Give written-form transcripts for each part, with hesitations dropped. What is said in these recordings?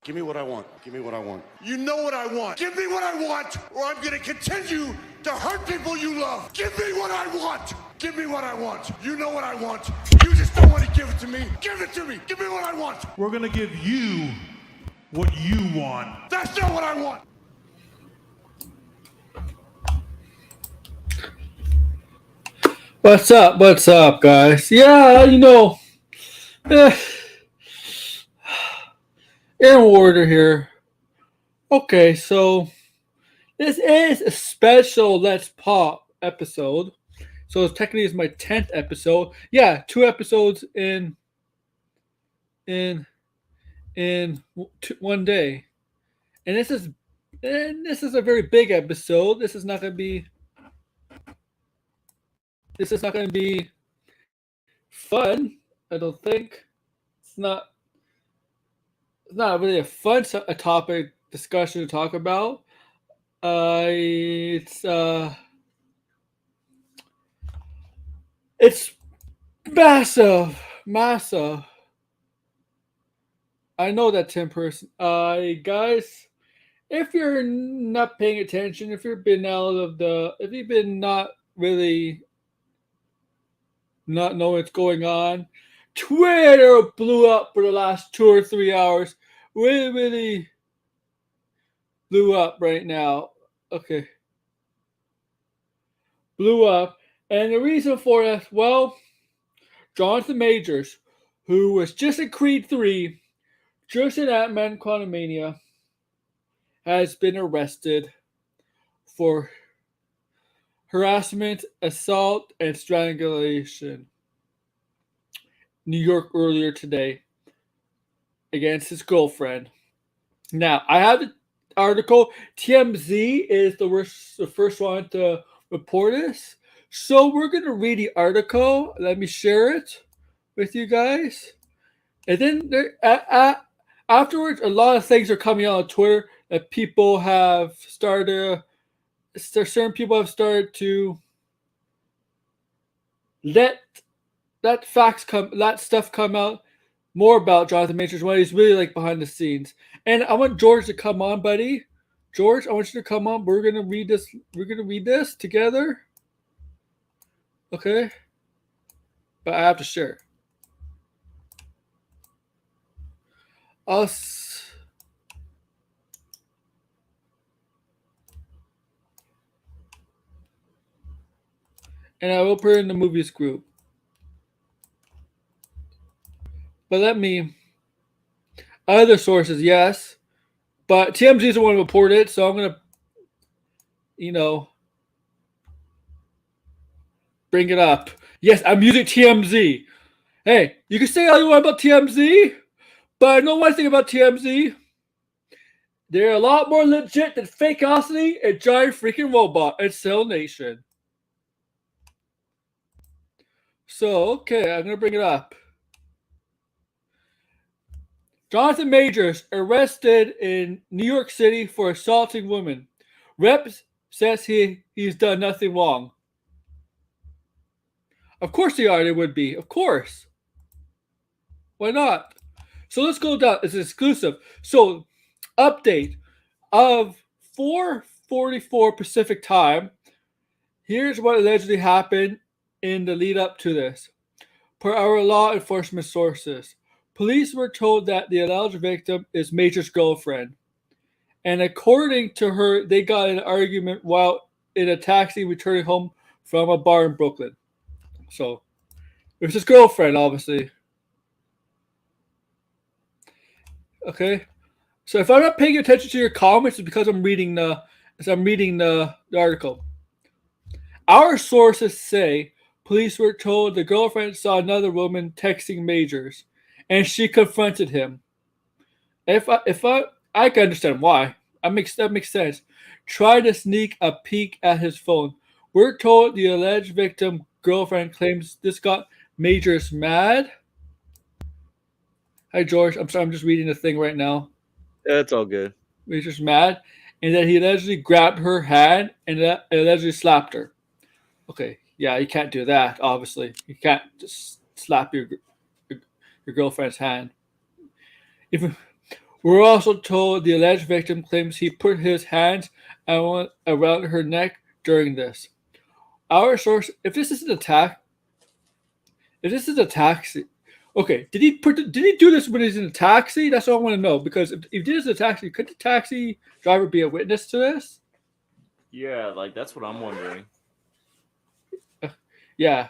Give me what I want. Give me what I want. You know what I want. Give me what I want, or I'm gonna continue to hurt people you love. Give me what I want. Give me what I want. You know what I want. You just don't want to give it to me. Give it to me. Give me what I want. We're gonna give you what you want. That's not what I want. What's up? What's up, guys? Yeah, in order here. Okay, so this is a special Let's Pop episode. So technically it's my 10th episode. Yeah, 2 episodes in one day. And this is a very big episode. This is not going to be fun, I don't think. It's not really a fun topic discussion to talk about. It's massive. I know that 10 person. Guys, if you're not paying attention, if you've been not really not know what's going on, Twitter blew up for the last 2 or 3 hours. Really blew up right now. Okay. Blew up. And the reason for that, well, Jonathan Majors, who was just in Creed 3, just in Ant-Man Quantumania, has been arrested for harassment, assault, and strangulation. New York earlier today against his girlfriend. Now, I have the article. TMZ is the first one to report this. So we're going to read the article. Let me share it with you guys. And then afterwards, a lot of things are coming out on Twitter that people have started. Certain people have started to let that stuff come out more about Jonathan Majors when he's really like behind the scenes. And I want George to come on, buddy. George, I want you to come on. We're gonna read this. We're gonna read this together. Okay. But I have to share. And I will put it in the movies group. But other sources, yes. But TMZ is the one who reported it, so I'm going to, bring it up. Yes, I'm using TMZ. Hey, you can say all you want about TMZ, but I know one thing about TMZ. They're a lot more legit than Fakeosity and Giant Freaking Robot and Cell Nation. So, okay, I'm going to bring it up. Jonathan Majors arrested in New York City for assaulting women. Rep says he's done nothing wrong. Of course they would be. Of course. Why not? So let's go down. It's exclusive. So, update of 4:44 Pacific time. Here's what allegedly happened in the lead up to this. Per our law enforcement sources, police were told that the alleged victim is Major's girlfriend. And according to her, they got in an argument while in a taxi returning home from a bar in Brooklyn. So, it was his girlfriend, obviously. Okay? So if I'm not paying attention to your comments, it's because I'm reading the article. Our sources say police were told the girlfriend saw another woman texting Majors, and she confronted him. I can understand why. That makes sense. Tried to sneak a peek at his phone. We're told the alleged victim girlfriend claims this got Majors mad. Hi George, I'm sorry, I'm just reading the thing right now. Yeah, it's all good. Majors mad, and that he allegedly grabbed her hand and allegedly slapped her. Okay, yeah, you can't do that. Obviously, you can't just slap your girlfriend's hand. We're also told the alleged victim claims he put his hands around her neck during this. Our source, if this is a taxi, okay, did he do this when he's in a taxi? That's all I want to know. Because if he did this in a taxi, could the taxi driver be a witness to this? Yeah, like that's what I'm wondering. Yeah.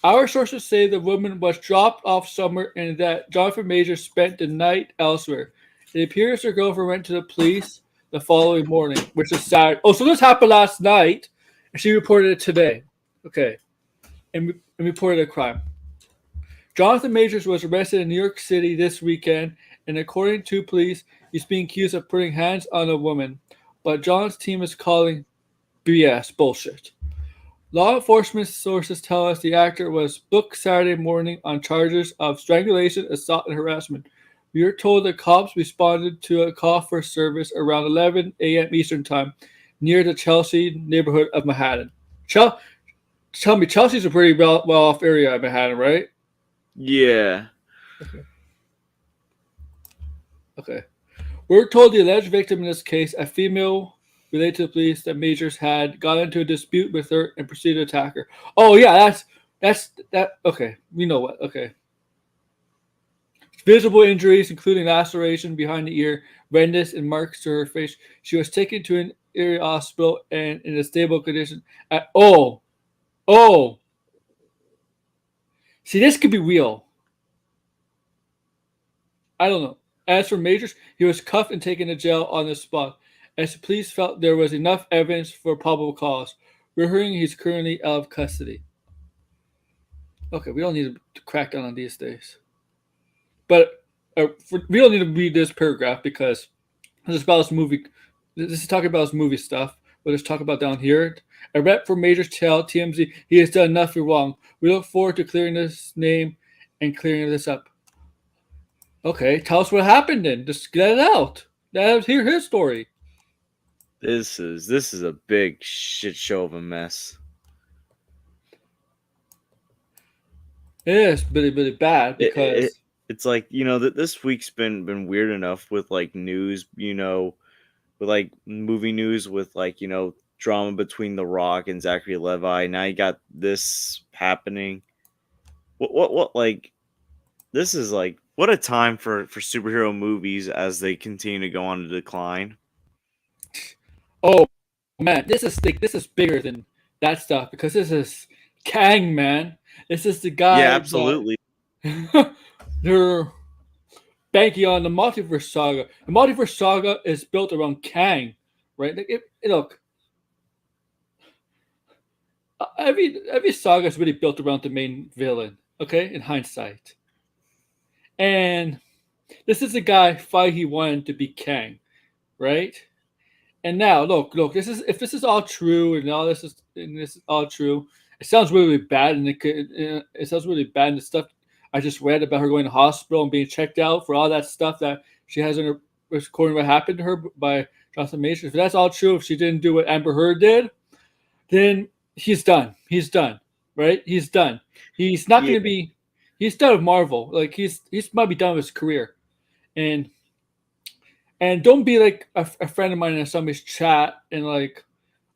Our sources say the woman was dropped off somewhere and that Jonathan Major spent the night elsewhere. It appears her girlfriend went to the police the following morning, which is sad. Oh, so this happened last night, and she reported it today. Okay. And reported a crime. Jonathan Majors was arrested in New York City this weekend, and according to police, he's being accused of putting hands on a woman. But John's team is calling BS, bullshit. Law enforcement sources tell us the actor was booked Saturday morning on charges of strangulation, assault, and harassment. We are told the cops responded to a call for service around 11 a.m. Eastern Time near the Chelsea neighborhood of Manhattan. Tell me, Chelsea's a pretty well-off area of Manhattan, right? Yeah. Okay. We're told the alleged victim in this case, a female related to the police, that Majors had got into a dispute with her and proceeded to attack her. Oh yeah, that's okay. We know what. Okay. Visible injuries, including laceration behind the ear, redness, and marks to her face. She was taken to an area hospital and in a stable condition. See, this could be real. I don't know. As for Majors, he was cuffed and taken to jail on the spot, as the police felt there was enough evidence for probable cause. We're hearing he's currently out of custody. Okay, we don't need to crack down on these days. But we don't need to read this paragraph because this is about his movie. This is talking about his movie stuff. But let's talk about down here. A rep for Majors tell TMZ he has done nothing wrong. We look forward to clearing this name and clearing this up. Okay, tell us what happened then. Just get it out. Let's hear his story. This is a big shit show of a mess. It is really, really bad because it's like, that this week's been weird enough with like news, with like movie news, with like, drama between The Rock and Zachary Levi. Now you got this happening. What like this is like, what a time for superhero movies as they continue to go on a decline. oh man, this is bigger than that stuff because this is Kang, man. This is the guy. Yeah, absolutely. They're banking on the multiverse saga. The multiverse saga is built around Kang, right? Like look, every saga is really built around the main villain. Okay, in hindsight, and this is the guy Feige wanted to be Kang, right? And now, look. If this is all true, and this is all true, it sounds really bad, and it sounds really bad. And the stuff I just read about her going to hospital and being checked out for all that stuff that she has in her, according to what happened to her by Jonathan Majors. If that's all true, if she didn't do what Amber Heard did, then he's done. He's done, right? He's done. He's not going to be. He's done with Marvel. Like he's might be done with his career, and don't be like a friend of mine in somebody's chat and like,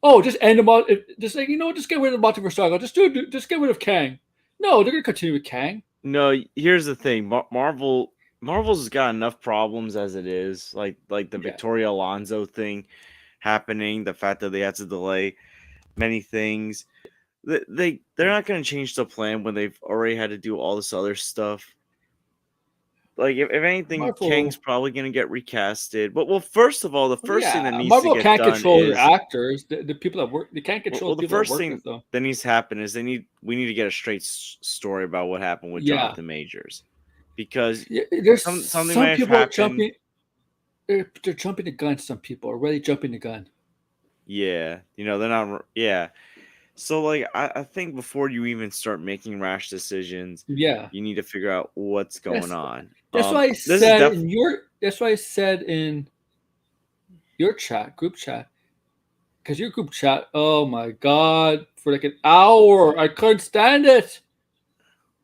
oh, just end them all. Just like just get rid of the multiverse saga. Just get rid of Kang. No, they're gonna continue with Kang. No, here's the thing. Marvel's got enough problems as it is. Like the Victoria Alonso thing happening, the fact that they had to delay many things. They're not going to change the plan when they've already had to do all this other stuff. Like if anything, Marvel, Kang's probably going to get recasted. But first of all, the first thing that needs Marvel to get can't done control is the actors, the people that work. They can't control the people first that work thing with them. that needs to happen is we need to get a straight story about what happened with Jonathan Majors, because there's something some may have people happened. jumping. They're jumping the gun. Some people are really jumping the gun. Yeah, they're not. Yeah. So, like, I think before you even start making rash decisions, you need to figure out what's going on. That's why I said That's why I said in your group chat, because your group chat. Oh my god, for like an hour, I couldn't stand it.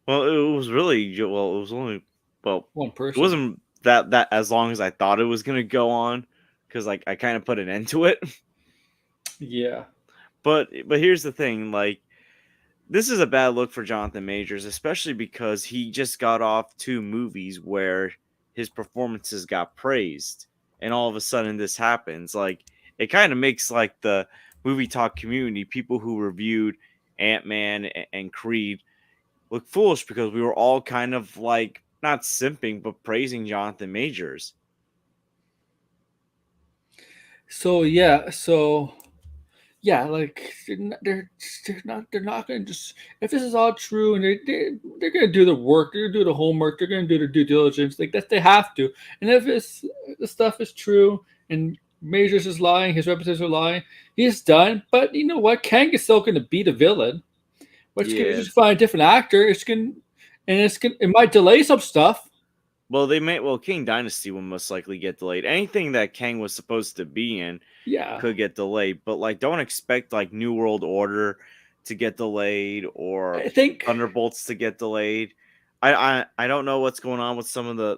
Well, it was only one person. It wasn't that as long as I thought it was gonna go on, because like I kind of put an end to it. Yeah. But here's the thing, like this is a bad look for Jonathan Majors, especially because he just got off 2 movies where his performances got praised, and all of a sudden this happens. Like it kind of makes like the movie talk community, people who reviewed Ant-Man and Creed, look foolish because we were all kind of like not simping but praising Jonathan Majors. So yeah, like they're not going to just, if this is all true, and they're going to do the work, they're going to do the homework, they're going to do the due diligence, like that they have to. And if the stuff is true and Majors is lying, his representatives are lying, he's done. But you know what? Kang is still going to be the villain. But it's going to just find a different actor. It might delay some stuff. Well, King Dynasty will most likely get delayed. Anything that Kang was supposed to be in could get delayed. But like don't expect like New World Order to get delayed or I think Thunderbolts to get delayed. I don't know what's going on with some of the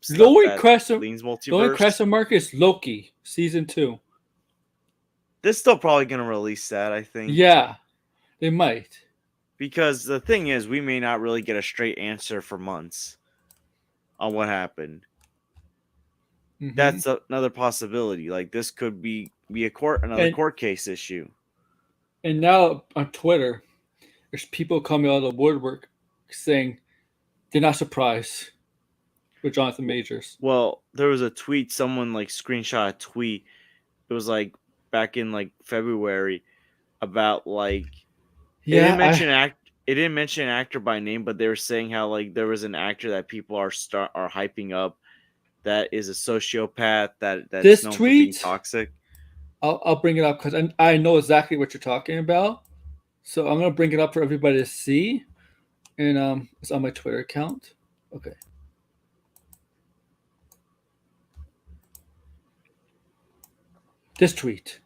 stuff that leans multiverse. The only question mark is Loki season 2. They're still probably gonna release that, I think. Yeah, they might. Because the thing is, we may not really get a straight answer for months on what happened. Mm-hmm. That's another possibility. Like this could be another court case issue. And now on Twitter, there's people coming out of the woodwork saying they're not surprised with Jonathan Majors. Well, there was a tweet, someone like screenshot a tweet. It was like back in like February about like it didn't mention an actor by name, but they were saying how like there was an actor that people are hyping up that is a sociopath that's this known tweet, for being toxic. I'll bring it up because I know exactly what you're talking about. So I'm gonna bring it up for everybody to see, and it's on my Twitter account. Okay. This tweet.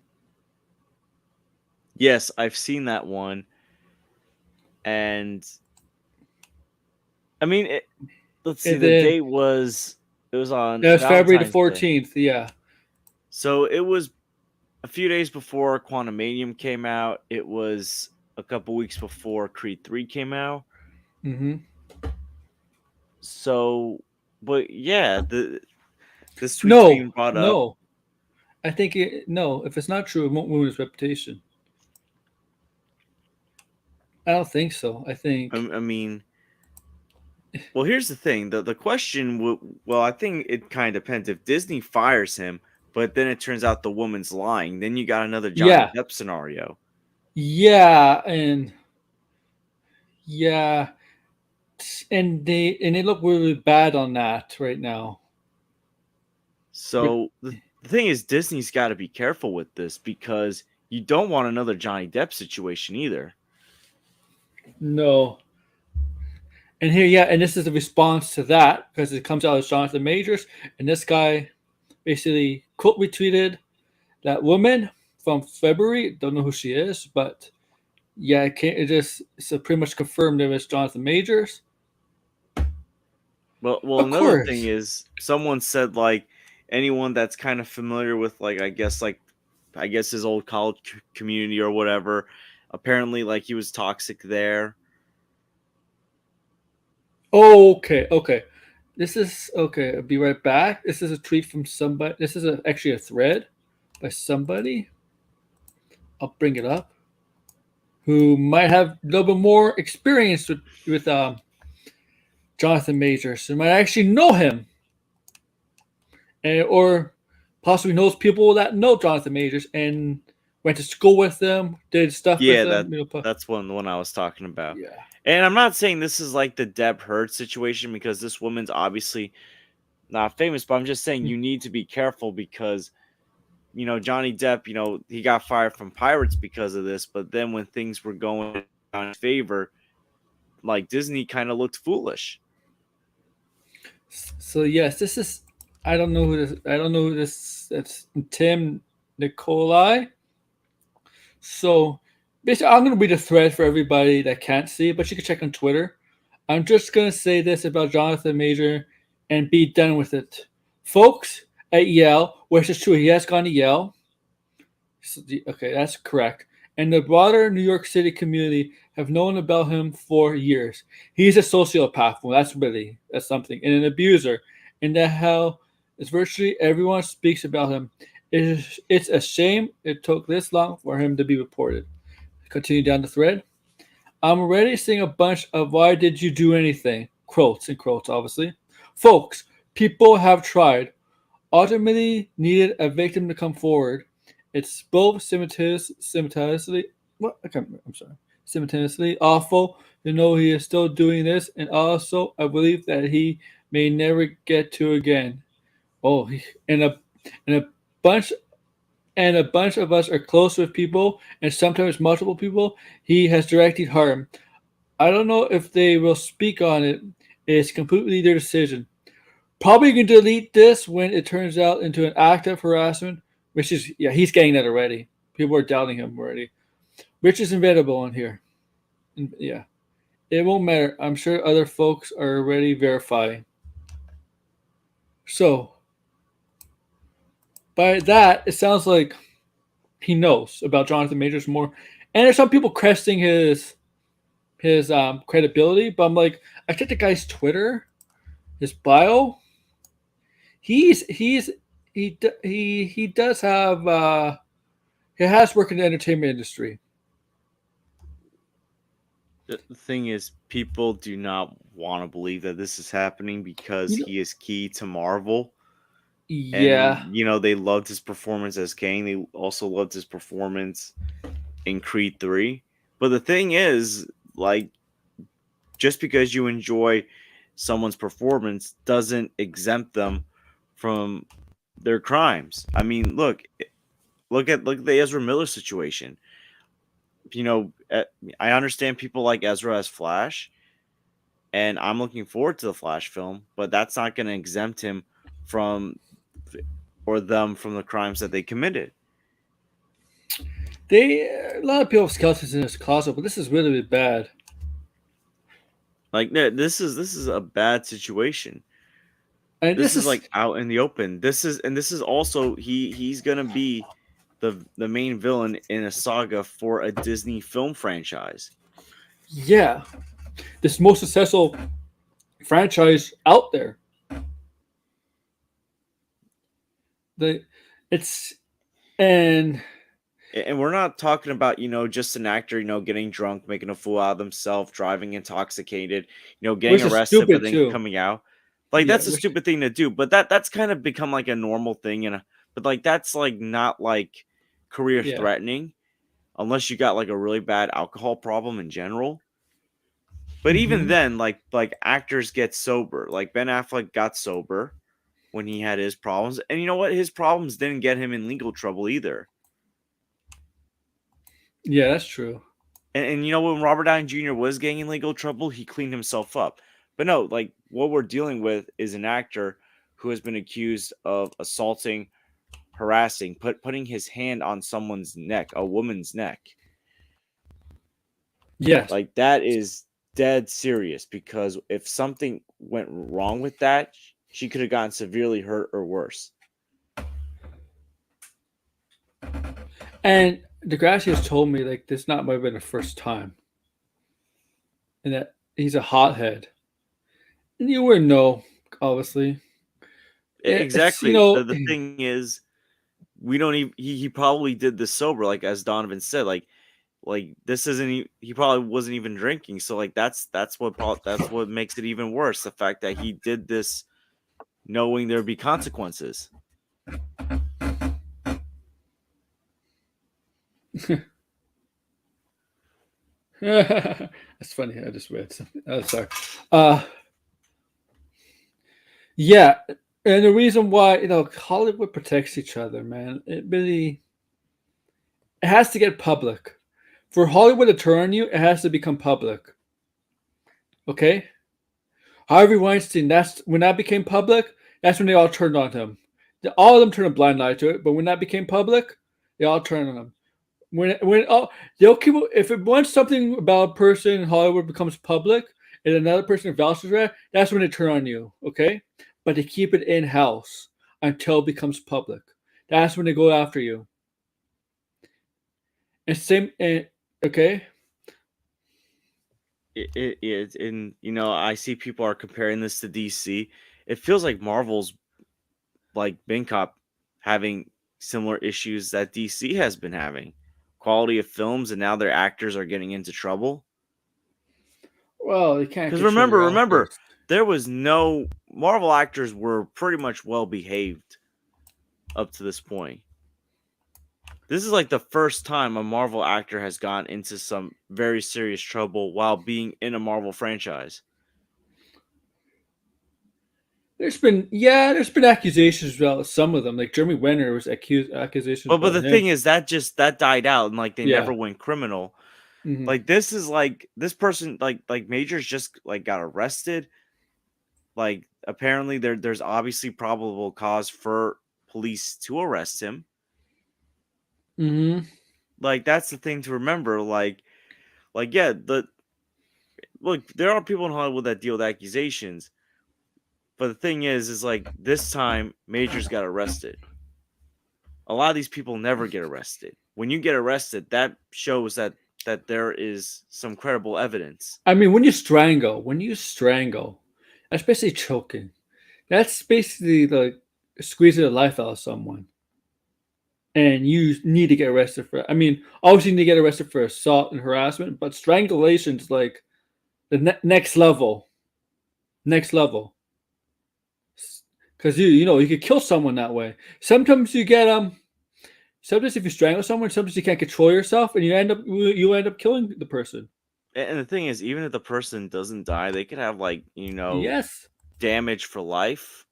Yes, I've seen that one. And I mean, let's see. The date was on. It was February the 14th. Day. Yeah. So it was a few days before Quantumanium came out. It was a couple weeks before Creed 3 came out. Mm-hmm. So, but yeah, this tweet's being brought up. No, I think if it's not true, it won't ruin his reputation. I don't think so. I think. I mean, well, here's the thing. The question. Well, I think it kind of depends. If Disney fires him, but then it turns out the woman's lying, then you got another Johnny Depp scenario. Yeah, and they look really bad on that right now. So the thing is, Disney's got to be careful with this because you don't want another Johnny Depp situation either. No. And here, and this is a response to that because it comes out as Jonathan Majors, and this guy basically quote retweeted that woman from February. Don't know who she is, but yeah, it's pretty much confirmed it was Jonathan Majors. Well, another thing is someone said like anyone that's kind of familiar with like I guess his old college community or whatever. Apparently, like he was toxic there. Oh, okay. This is okay. I'll be right back. This is a tweet from somebody. This is actually a thread by somebody. I'll bring it up. Who might have a little bit more experience with Jonathan Majors, who might actually know him, or possibly knows people that know Jonathan Majors and went to school with them, did stuff with them. That's the one I was talking about. Yeah. And I'm not saying this is like the Depp Heard situation because this woman's obviously not famous, but I'm just saying you need to be careful because, Johnny Depp, he got fired from Pirates because of this, but then when things were going in his favor, like Disney kind of looked foolish. So yes, this is, I don't know who this, that's Tim Nicolai. So basically, I'm going to read a thread for everybody that can't see it, but you can check on Twitter. I'm just going to say this about Jonathan Major and be done with it. Folks at Yale, which is true, he has gone to Yale. Okay, that's correct. And the broader New York City community have known about him for years. He's a sociopath. Well, that's something. And an abuser. And that how it's virtually everyone speaks about him. It's a shame it took this long for him to be reported. Continue down the thread. I'm already seeing a bunch of why did you do anything? Quotes and quotes, obviously. Folks, people have tried. Ultimately needed a victim to come forward. It's both simultaneously simultaneously awful to know he is still doing this, and also I believe that he may never get to again. Oh, and a bunch and a bunch of us are close with people, and sometimes multiple people he has directly harmed. I don't know if they will speak on it. It's completely their decision. Probably can delete this when it turns out into an act of harassment, which is he's getting that already. People are doubting him already, which is inevitable in here. And, it won't matter. I'm sure other folks are already verifying. So by that, it sounds like he knows about Jonathan Majors more, and there's some people cresting his credibility. But I'm like, I checked the guy's Twitter, his bio. He does have he has worked in the entertainment industry. The thing is, people do not want to believe that this is happening because he is key to Marvel. Yeah. And, they loved his performance as Kang. They also loved his performance in Creed 3. But the thing is, like, just because you enjoy someone's performance doesn't exempt them from their crimes. I mean, look at the Ezra Miller situation. I understand people like Ezra as Flash, and I'm looking forward to the Flash film, but that's not going to exempt him from the crimes that they committed. A lot of people have skeletons in his closet, but this is really, really bad. Like, this is a bad situation. And this is like out in the open. This is also he's gonna be the main villain in a saga for a Disney film franchise. Yeah, this most successful franchise out there. And we're not talking about just an actor getting drunk, making a fool out of himself, driving intoxicated, getting arrested but then coming out. Like, that's a stupid thing to do, but that's kind of become like a normal thing, but like that's like not like career threatening unless you got like a really bad alcohol problem in general. But even then, like actors get sober. Like Ben Affleck got sober when he had his problems, and you know what? His problems didn't get him in legal trouble either. Yeah, that's true. And when Robert Downey Jr. was getting in legal trouble, he cleaned himself up. But no, like what we're dealing with is an actor who has been accused of assaulting, harassing, putting his hand on someone's neck, a woman's neck. Yes. Like, that is dead serious, because if something went wrong with that, she could have gotten severely hurt or worse. And Degrassi has told me like this might have been the first time, and that he's a hothead. And you wouldn't know, obviously. Exactly. The thing is, we don't even. He probably did this sober, like as Donovan said. Like this isn't. He probably wasn't even drinking. So like that's what makes it even worse. The fact that he did this, knowing there'd be consequences. That's funny. I just read something. Oh, sorry. Yeah, and the reason why Hollywood protects each other, man. It has to get public. For Hollywood to turn on you, it has to become public. Okay. Harvey Weinstein. When that became public. That's when they all turned on him. All of them turned a blind eye to it, but when that became public, they all turned on him. Once something about a person in Hollywood becomes public and another person vouches for that, that's when they turn on you. Okay, but they keep it in house until it becomes public. That's when they go after you. And same, okay. And I see people are comparing this to DC. It feels like Marvel's like been having similar issues that DC has been having. Quality of films, and now their actors are getting into trouble. Well, they can't Because control your remember, actors. there was no Marvel actors were pretty much well behaved up to this point. This is like the first time a Marvel actor has gone into some very serious trouble while being in a Marvel franchise. There's been accusations about some of them. Like Jeremy Renner was accused accusations But about the him. thing is that died out, and like they Yeah. never went criminal. Mhm. Like this is like this person like Majors just like got arrested. Like apparently there's obviously probable cause for police to arrest him. Mhm. Like that's the thing to remember. Like yeah, look, there are people in Hollywood that deal with accusations. But the thing is like this time Majors got arrested. A lot of these people never get arrested. When you get arrested, that shows that there is some credible evidence. I mean, when you strangle, especially choking, that's basically like squeezing the life out of someone. And you need to get arrested for. I mean, obviously you need to get arrested for assault and harassment, but strangulation is like the next level. Next level. Because you could kill someone that way. Sometimes you get Sometimes if you strangle someone, sometimes you can't control yourself, and you end up killing the person. And the thing is, even if the person doesn't die, they could have like Yes. damage for life,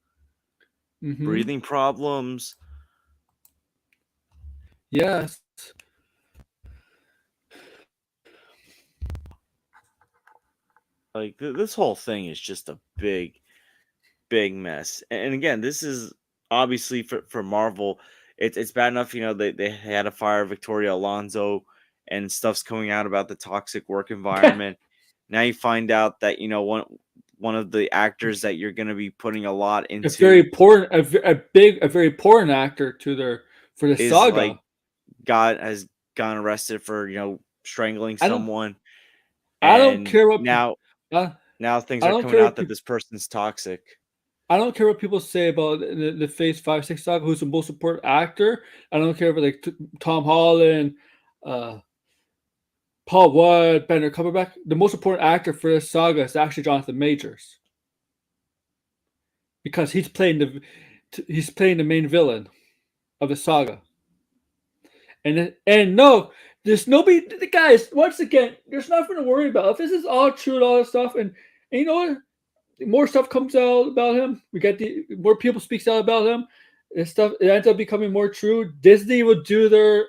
Mm-hmm. breathing problems. Yes. Like this whole thing is just a big mess. And again, this is obviously for Marvel. It's bad enough, they had to fire Victoria Alonso, and stuff's coming out about the toxic work environment. Now you find out that one of the actors that you're going to be putting a lot into a very important actor for the is saga. like has gone arrested for strangling I don't someone. I don't And care what now things I are don't coming care out what that this person's toxic. I don't care what people say about the Phase 5-6 saga, who's the most important actor. I don't care if like Tom Holland, Paul Rudd, Benedict Cumberbatch. The most important actor for this saga is actually Jonathan Majors, because he's playing the main villain of the saga. And no, there's nobody. The guys, once again, there's nothing to worry about. If this is all true and all this stuff, and you know what, more stuff comes out about him. We get more people speaks out about him. And stuff, it ends up becoming more true. Disney will do their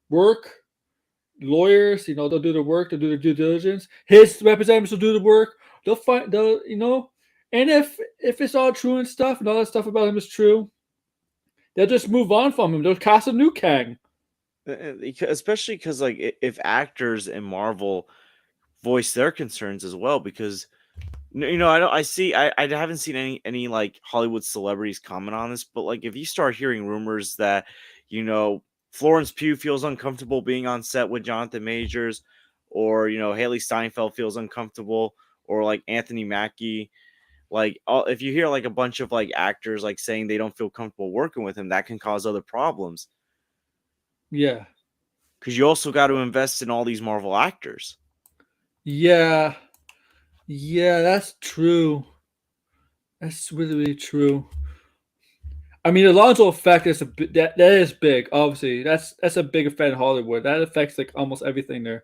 work. Lawyers, they'll do their work. They'll do their due diligence. His representatives will do the work. And if it's all true and stuff, and all that stuff about him is true, they'll just move on from him. They'll cast a new Kang. Especially because like if actors in Marvel voice their concerns as well, because I haven't seen any like Hollywood celebrities comment on this, but like if you start hearing rumors that Florence Pugh feels uncomfortable being on set with Jonathan Majors, or Haley Steinfeld feels uncomfortable, or like Anthony Mackie, like if you hear like a bunch of like actors like saying they don't feel comfortable working with him, that can cause other problems. Yeah. Because you also got to invest in all these Marvel actors. Yeah. Yeah, that's true. That's really, really true. I mean, the Alonso effect is that is big. Obviously, that's a big effect in Hollywood. That affects like almost everything there.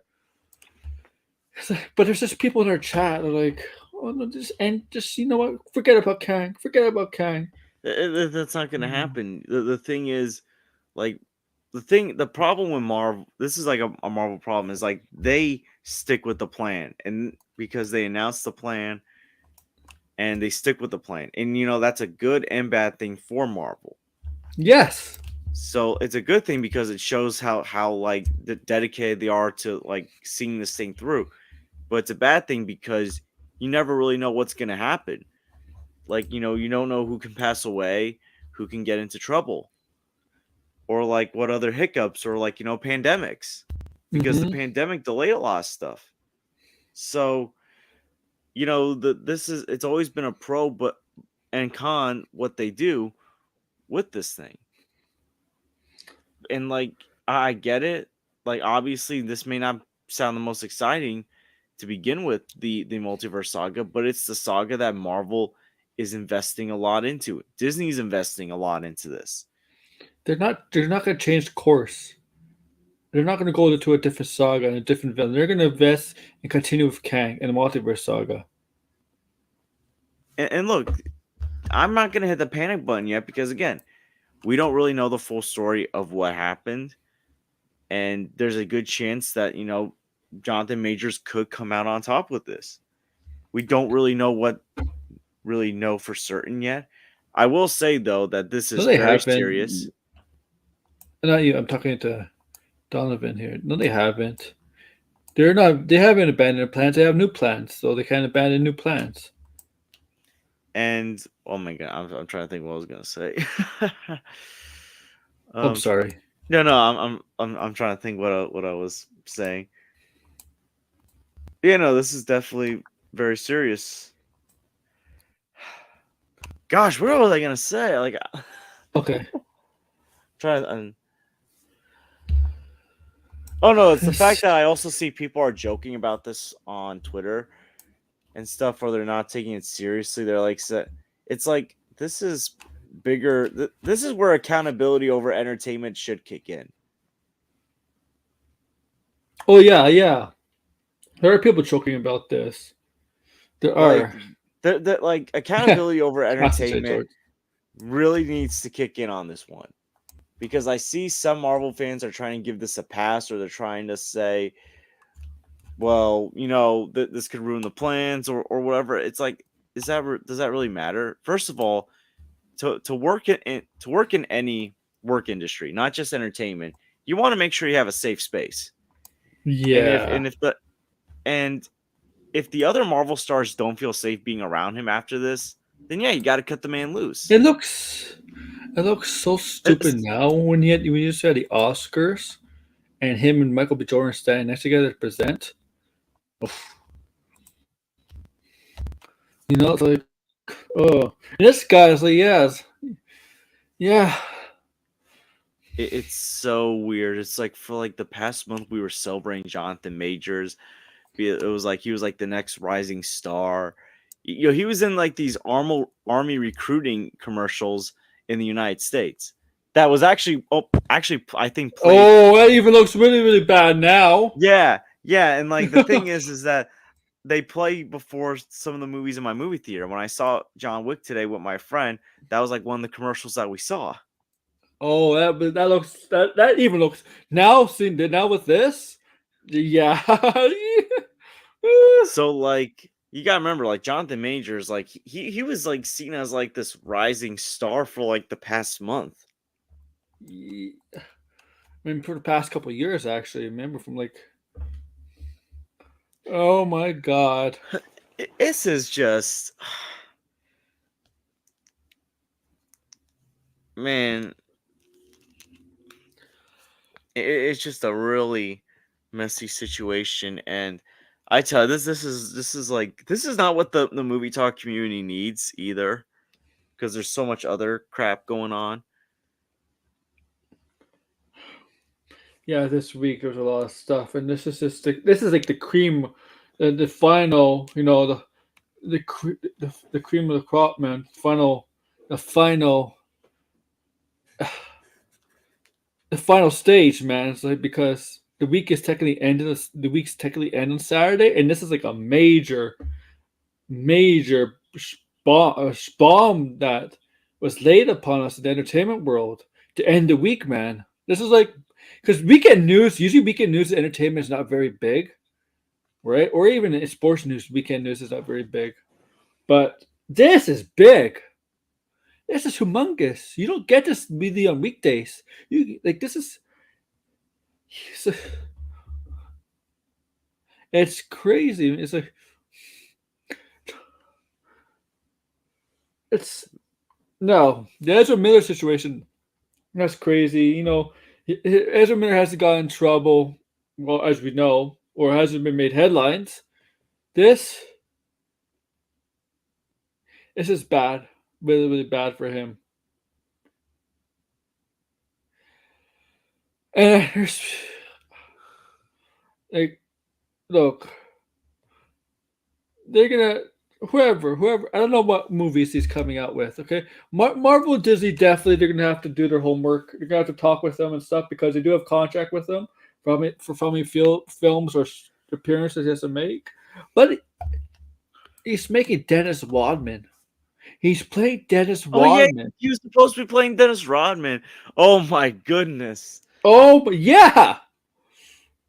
But there's just people in our chat that are like, oh no, just you know what? Forget about Kang. Forget about Kang. That's not going to happen. The thing is, like, the problem with Marvel, this is like a Marvel problem, is like they stick with the plan, and because they announced the plan, and they stick with the plan, and that's a good and bad thing for Marvel. Yes. So it's a good thing because it shows how like dedicated they are to like seeing this thing through, but it's a bad thing because you never really know what's going to happen. like you don't know who can pass away, who can get into trouble, or like what other hiccups, or like pandemics, because the Mm-hmm. pandemic delayed a lot of stuff. So it's always been a pro but and con what they do with this thing. And like I get it. Like obviously this may not sound the most exciting to begin with, the multiverse saga, but it's the saga that Marvel is investing a lot into. Disney's investing a lot into this. They're not going to change course. They're not going to go into a different saga and a different villain. They're going to invest and continue with Kang and the multiverse saga. And look, I'm not going to hit the panic button yet because again, we don't really know the full story of what happened, and there's a good chance that Jonathan Majors could come out on top with this. We don't really know for certain yet. I will say though that this No, is they very haven't. serious. Not you. I'm talking to Donovan here. No, they haven't. They're not. They haven't abandoned their plans. They have new plans, so they can't abandon new plans. And oh my god, I'm trying to think what I was gonna say. I'm sorry. No, I'm trying to think what I was saying. Yeah, no, this is definitely very serious. Gosh, what was I gonna say? Like, Okay. trying. Oh no, it's the fact that I also see people are joking about this on Twitter and stuff, or they're not taking it seriously. They're like, it's like this is bigger. This is where accountability over entertainment should kick in. Oh yeah. There are people joking about this. There are. Like accountability over Concentrate, entertainment George. really needs to kick in on this one, because I see some Marvel fans are trying to give this a pass, or they're trying to say, well, this could ruin the plans or whatever. It's like, does that really matter? First of all, to work in any work industry, not just entertainment, you want to make sure you have a safe space. Yeah. And if the other Marvel stars don't feel safe being around him after this, then yeah, you got to cut the man loose. It looks so stupid now when you said the Oscars and him and Michael B. Jordan standing next together to present. Oof. It's like, oh, and this guy is like, yeah. It's so weird. It's like for like the past month we were celebrating Jonathan Majors. It was like he was like the next rising star. He was in like these army recruiting commercials in the United States. That was actually I think played. Oh, that even looks really, really bad now. Yeah, and like the thing is that they play before some of the movies in my movie theater. When I saw John Wick today with my friend, that was like one of the commercials that we saw. Oh, that even looks now. See now with this, yeah. So like you gotta remember, like Jonathan Majors, like he was like seen as like this rising star for like the past month. I mean, for the past couple of years, actually, I remember from like, oh my god, This is just, man, it's just a really messy situation, and I tell you, this is not what the movie talk community needs either, because there's so much other crap going on. yeah. This week there's a lot of stuff, and this is like the cream, the final, the cream of the crop, man. The final the final stage, man. It's like because the week is technically ended. The week's technically end on Saturday, and this is like a major bomb that was laid upon us in the entertainment world to end the week, man. This is like because usually weekend news entertainment is not very big, right? Or even in sports news, weekend news is not very big, but this is big. This is humongous. You don't get this really on weekdays. You like this is. It's crazy. It's like it's no the Ezra Miller situation. That's crazy. You know, Ezra Miller hasn't gotten in trouble, well, as we know, or hasn't been made headlines. This this is bad, really, really bad for him. And there's like, look, they're gonna whoever. I don't know what movies he's coming out with. Okay, Marvel and Disney definitely they're gonna have to do their homework. They're gonna have to talk with them and stuff because they do have contract with them from films or appearances he has to make. But he's making Dennis Rodman. He's playing Dennis Oh yeah, Rodman. he was supposed to be playing Dennis Rodman. Oh my goodness. Oh, but yeah,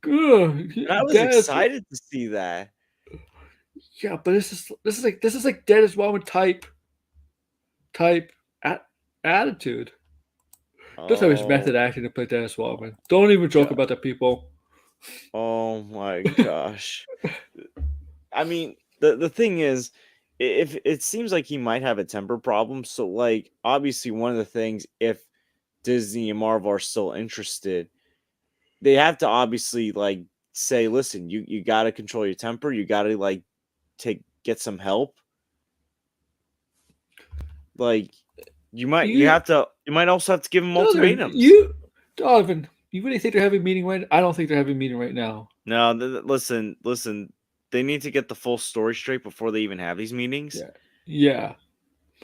good. I was Dennis. excited to see that. Yeah, but this is like Dennis Rodman type attitude. Don't have his Oh, method acting to play Dennis Rodman. Don't even joke God. about that, people. Oh my gosh. I mean, the thing is, if it seems like he might have a temper problem, so like obviously one of the things, if Disney and Marvel are still interested, they have to obviously like say, listen, you got to control your temper, you got to like get some help. Like you You might also have to give him no, ultimatums. Donovan. You really think they're having a meeting right? I don't think they're having a meeting right now. No, listen. They need to get the full story straight before they even have these meetings. Yeah, yeah.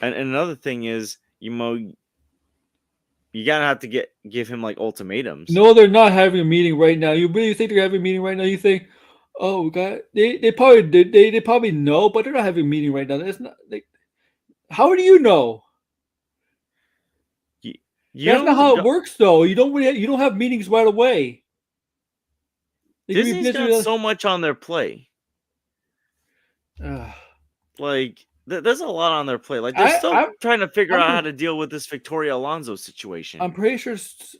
And another thing is, you gotta have to give him like ultimatums. No, they're not having a meeting right now. You really think they're having a meeting right now? You think, oh God, they probably know, but they're not having a meeting right now. It's not like how do you know? You, you That's not know, how it works, though. You don't have meetings right away. They can be Disney's busy got with. so much on their plate. Uh, Like there's a lot on their plate. Like they're I still I'm trying to figure I'm out how pre- to deal with this Victoria Alonso situation. I'm pretty sure.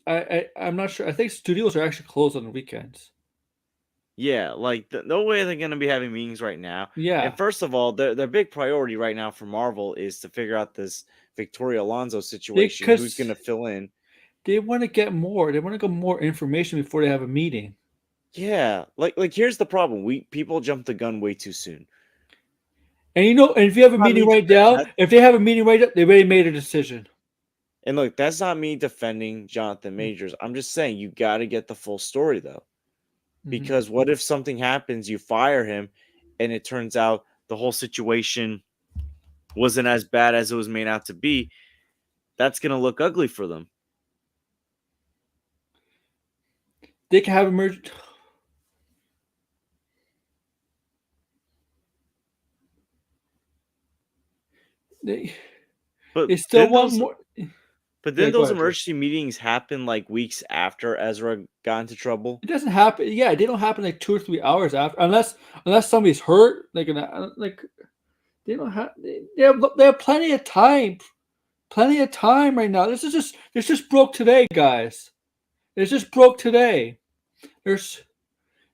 I'm not sure. I think studios are actually closed on the weekends. Yeah, like no way they're gonna be having meetings right now. And Yeah, first of all, their big priority right now for Marvel is to figure out this Victoria Alonso situation. Who's because gonna fill in? they want to get more. They want to get more information before they have a meeting. Yeah, like here's the problem: we people jump the gun way too soon. And and if you have a Not meeting me right defend now, that. if they have a meeting right now, they already made a decision. And look, that's not me defending Jonathan Majors. I'm just saying you got to get the full story though, Mm-hmm. because what if something happens, you fire him, and it turns out the whole situation wasn't as bad as it was made out to be? That's gonna look ugly for them. They can have emerged. They, But they still then want those more. but Yeah, then go those ahead, George. emergency meetings happen like weeks after Ezra got into trouble. It doesn't happen. Yeah, they don't happen like 2 or 3 hours after, unless somebody's hurt. Like they don't have. They have plenty of time right now. This just broke today, guys. This just broke today. There's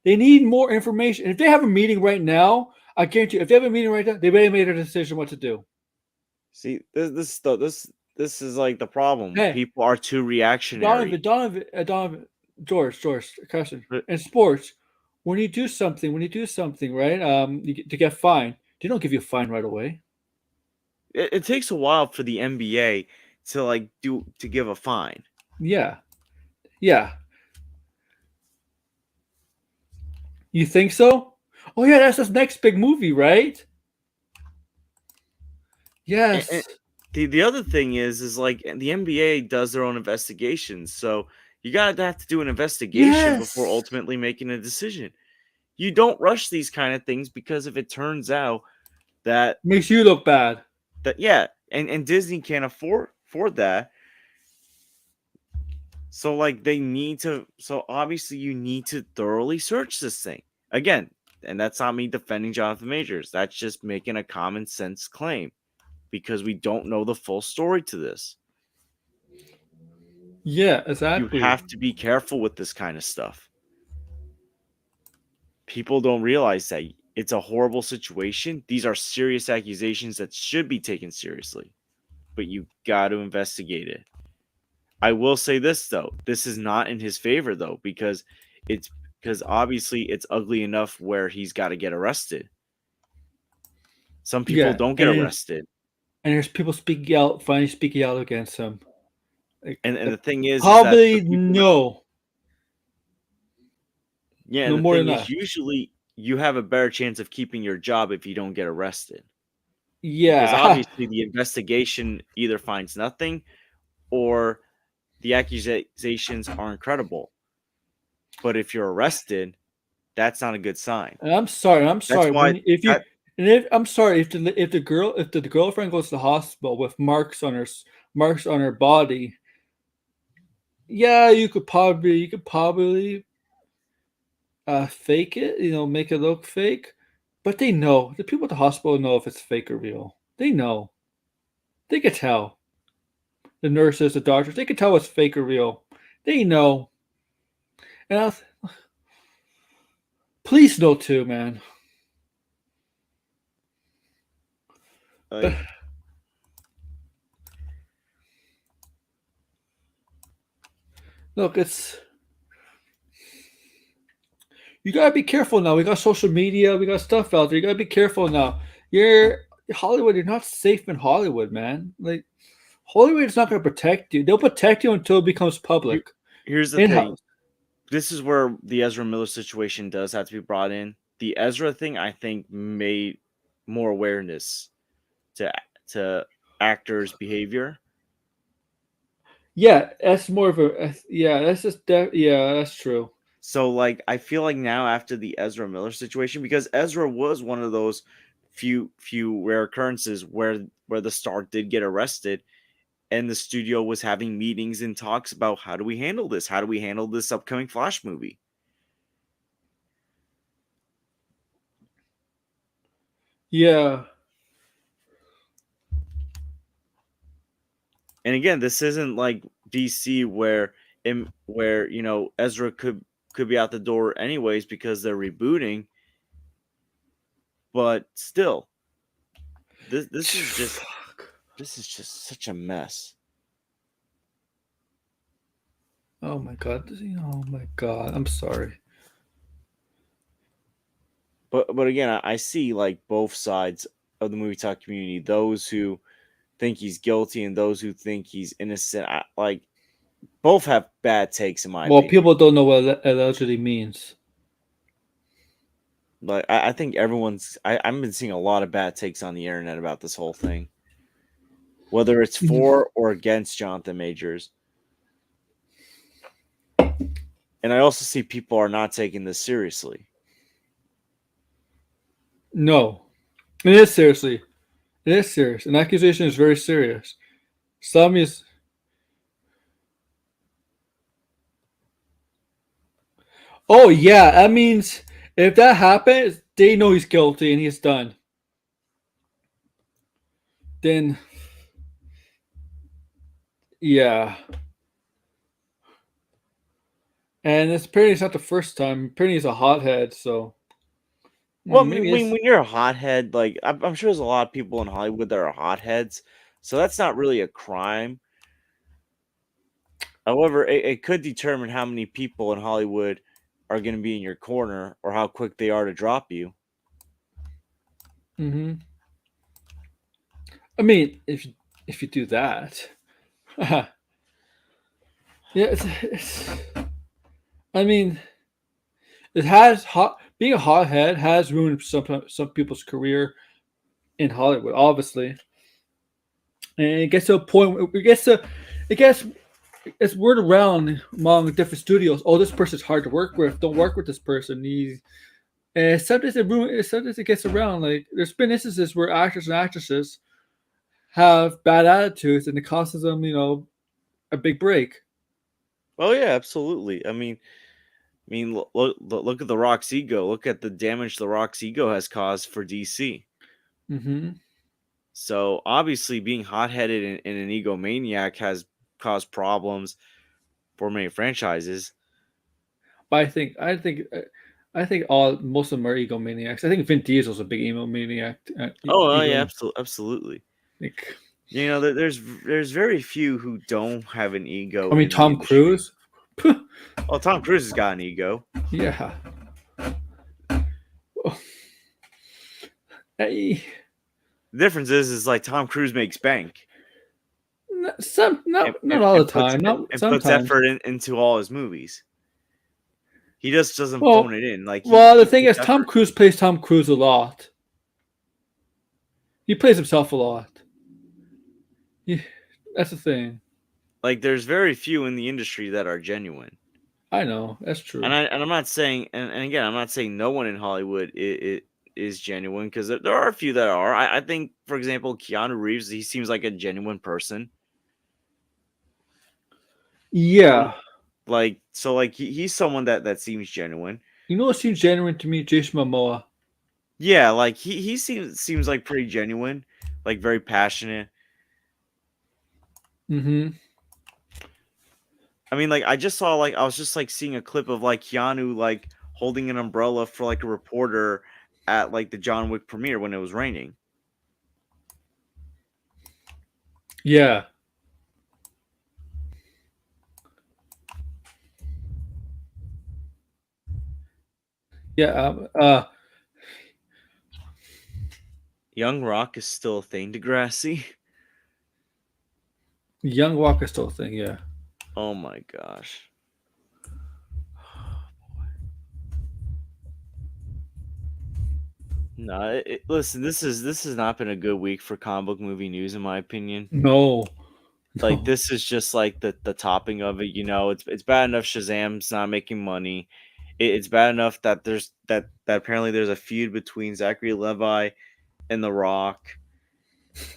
they need more information. If they have a meeting right now, I guarantee you, if they have a meeting right now, they already made a decision what to do. See, this is like the problem. Hey, People are too reactionary. Donovan, George, Carson, But in sports, when you do something, right? To get fined, they don't give you a fine right away. it takes a while for the NBA to like to give a fine. Yeah, yeah. You think so? Oh yeah, that's this next big movie, right? And Yes, the other thing is like the NBA does their own investigations, so you gotta have to do an investigation before yes. ultimately making a decision. You don't rush these kind of things because if it turns out that Makes you look bad. yeah, and Disney can't afford that. So like they need to so obviously you need to thoroughly search this thing. Again, and that's not me defending Jonathan Majors. That's just making a common sense claim because we don't know the full story to this. Yeah, You exactly. have to be careful with this kind of stuff. People don't realize that it's a horrible situation. These are serious accusations that should be taken seriously. but you got to investigate it. I will say this though, this is not in his favor though, because obviously it's ugly enough where he's got to get arrested. Some people Yeah, don't get arrested. and there's people finally speaking out against him. Like, And the thing is that probably the people no and the more thing than is that. usually you have a better chance of keeping your job if you don't get arrested. Because Yeah, obviously the investigation either finds nothing or the accusations are incredible. But if you're arrested, that's not a good sign. and I'm sorry. That's why that I'm sorry if the girlfriend goes to the hospital with marks on her body. Yeah, you could probably fake it, make it look fake. But they know. The people at the hospital know if it's fake or real. They know. They could tell. The nurses, the doctors, they could tell it's fake or real. They know. And police know too, man. But look, you gotta be careful now. We got social media, we got stuff out there. You gotta be careful now. You're Hollywood. You're not safe in Hollywood, man. Like Hollywood is not gonna protect you. They'll protect you until it becomes public. here's the thing. In-house. This is where the Ezra Miller situation does have to be brought in. The Ezra thing, I think, made more awareness to actors' behavior. Yeah, that's more of a yeah. That's true. So, like, I feel like now after the Ezra Miller situation, because Ezra was one of those few rare occurrences where the star did get arrested, and the studio was having meetings and talks about how do we handle this? How do we handle this upcoming Flash movie? Yeah. And again, this isn't like DC where Ezra could be out the door anyways because they're rebooting. But still, this is just such a mess. Oh my god. Oh my god. I'm sorry. But again, I see like both sides of the movie talk community. Those who think he's guilty and those who think he's innocent. Like both have bad takes in my opinion. People don't know what it allegedly means. Like I think I've been seeing a lot of bad takes on the internet about this whole thing. Whether it's for or against Jonathan Majors. And I also see people are not taking this seriously. No. It is seriously. It is serious. An accusation is very serious. Some is. Oh yeah, that means if that happens, they know he's guilty and he's done. Then, yeah. And apparently it's not the first time. Apparently he's a hothead, so. Well, maybe when you're a hothead, like I'm sure there's a lot of people in Hollywood that are hotheads, so that's not really a crime. However, it could determine how many people in Hollywood are going to be in your corner or how quick they are to drop you. Mm-hmm. I mean, if you do that, yeah. I mean, it has being a hothead has ruined some people's career in Hollywood, obviously, and it gets to a point. It gets it's word around among different studios. Oh, this person's hard to work with. Don't work with this person. And sometimes it gets around. Like there's been instances where actors and actresses have bad attitudes, and it causes them, a big break. Oh yeah, absolutely. I mean, look at The Rock's ego. Look at the damage The Rock's ego has caused for DC. Mm-hmm. So obviously, being hot-headed and an egomaniac has caused problems for many franchises. But I think most of them are egomaniacs. I think Vin Diesel's a big egomaniac. Oh yeah, absolutely. Like, You know, there's very few who don't have an ego I mean, in the Tom industry. Cruise. Well, Tom Cruise has got an ego. Yeah. Hey, The difference is like Tom Cruise makes bank not all the time. Not and puts sometimes. effort into all his movies. He just doesn't phone Well, it in. Like the he thing puts is, Tom effort. Cruise plays Tom Cruise a lot. He plays himself a lot. He, that's the thing. Like there's very few in the industry that are genuine. I know that's true. I'm not saying and again I'm not saying no one in Hollywood is genuine because there are a few that are. I think for example Keanu Reeves, he seems like a genuine person. Yeah. Like so like he's someone that seems genuine. You know what seems genuine to me? Jason Momoa. Yeah, like he seems like pretty genuine, like very passionate. Mm-hmm. I mean, like I just saw like I was just like seeing a clip of like Keanu like holding an umbrella for like a reporter at like the John Wick premiere when it was raining. Yeah. Yeah. Young Rock is still a thing, Degrassi. Young Walker still thing. Yeah. Oh my gosh. No, listen, this has not been a good week for comic book movie news in my opinion. No. Like No. this is just like the topping of it, you know. It's bad enough Shazam's not making money. It's bad enough that there's that apparently there's a feud between Zachary Levi and The Rock.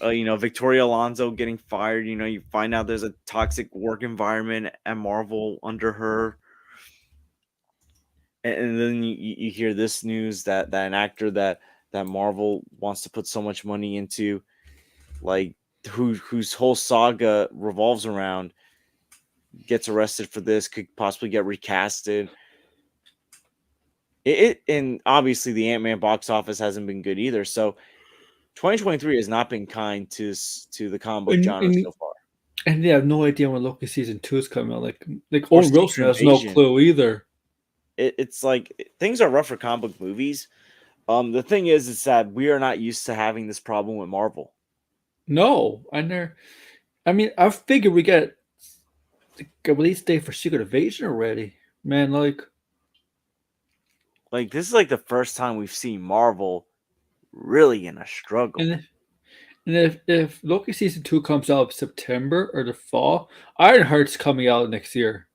You know, Victoria Alonso getting fired. You know, you find out there's a toxic work environment at Marvel under her, and then you hear this news that an actor that Marvel wants to put so much money into, like whose whole saga revolves around, gets arrested for this, could possibly get recasted. And obviously the Ant-Man box office hasn't been good either. So 2023 has not been kind to the comic book And, genre and so far. and they have no idea when Loki season 2 is coming out. Like Or Owen Wilson Secret has no Invasion. clue either. It's like things are rough for comic book movies. The thing is that we are not used to having this problem with Marvel. No, I mean, I figured we get a release date for Secret Invasion already. Man, Like this is like the first time we've seen Marvel really in a struggle. and if Loki season 2 comes out September or the fall, Ironheart's coming out next year.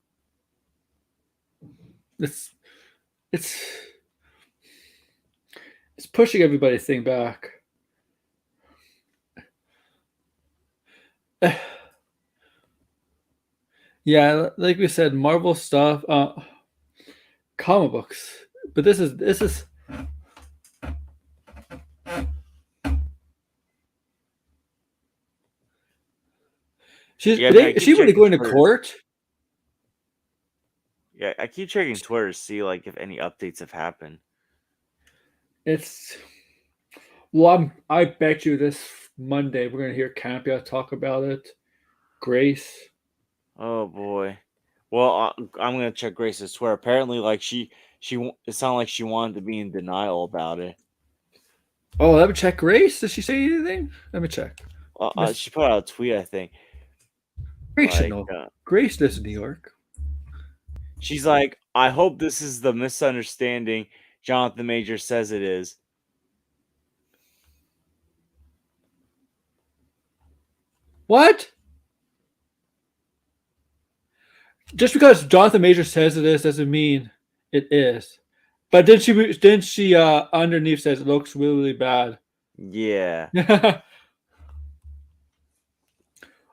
It's it's it's pushing everybody's thing back. Yeah, like we said, Marvel stuff, comic books. But this is Yeah, I mean, I is keep she really checking going to Twitter. court? Yeah, I keep checking Twitter to see like if any updates have happened. It's well, I bet you this Monday we're gonna hear Campia talk about it. Grace. Oh boy. Well, I'm gonna check Grace's Twitter. Apparently, like it sounded like she wanted to be in denial about it. Oh, let me check Grace. Did she say anything? Let me check. She put out a tweet, I think. Grace should Like, know. Grace lives in New York. she's like, I hope this is the misunderstanding Jonathan Major says it is. What? Just because Jonathan Major says it is doesn't mean it is. But then she underneath says it looks really, really bad. Yeah.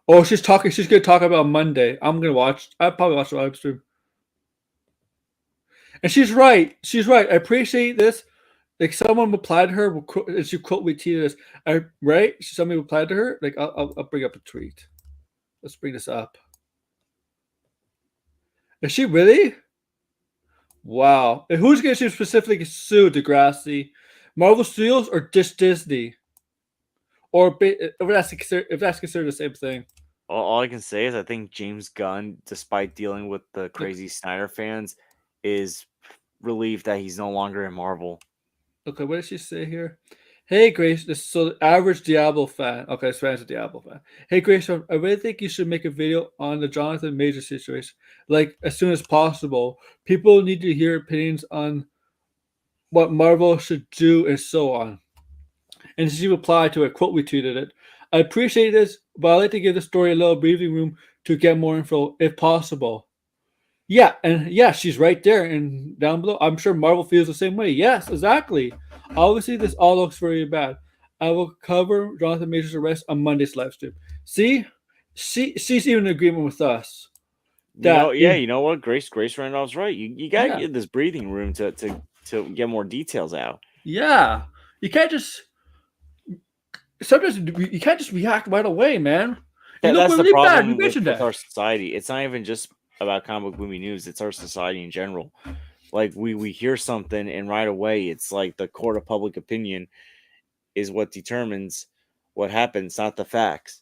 Oh, she's gonna talk about Monday. I'll probably watch the live stream. And she's right. She's right. I appreciate this. Like someone replied to her, and she quote retweeted this. Right? Somebody replied to her. Like I'll bring up a tweet. Let's bring this up. Is she really? Wow. And who's going to specifically sue Degrassi? Marvel Studios or just Disney? or if that's considered the same thing. All I can say is I think James Gunn, despite dealing with the crazy Snyder fans, is relieved that he's no longer in Marvel. Okay, what did she say here? Hey Grace, so the average Diablo fan. Okay, this fan's a Diablo fan. Hey Grace, I really think you should make a video on the Jonathan Majors situation, like as soon as possible. People need to hear opinions on what Marvel should do and so on. And she replied to a quote, we tweeted it. I appreciate this, but I'd like to give the story a little breathing room to get more info if possible. Yeah, and yeah, she's right there and down below. I'm sure Marvel feels the same way. Yes, exactly. Obviously, this all looks very bad. I will cover Jonathan Majors' arrest on Monday's live stream. See, she's even in agreement with us. You know what? Grace Randolph's right. You gotta Yeah. give this breathing room to get more details out. Yeah, you can't just. Sometimes you can't just react right away, man. You look That's the really bad. problem You mentioned with that. our society. It's not even just about comic book movie news. It's our society in general. Like we hear something and right away it's like the court of public opinion is what determines what happens, not the facts.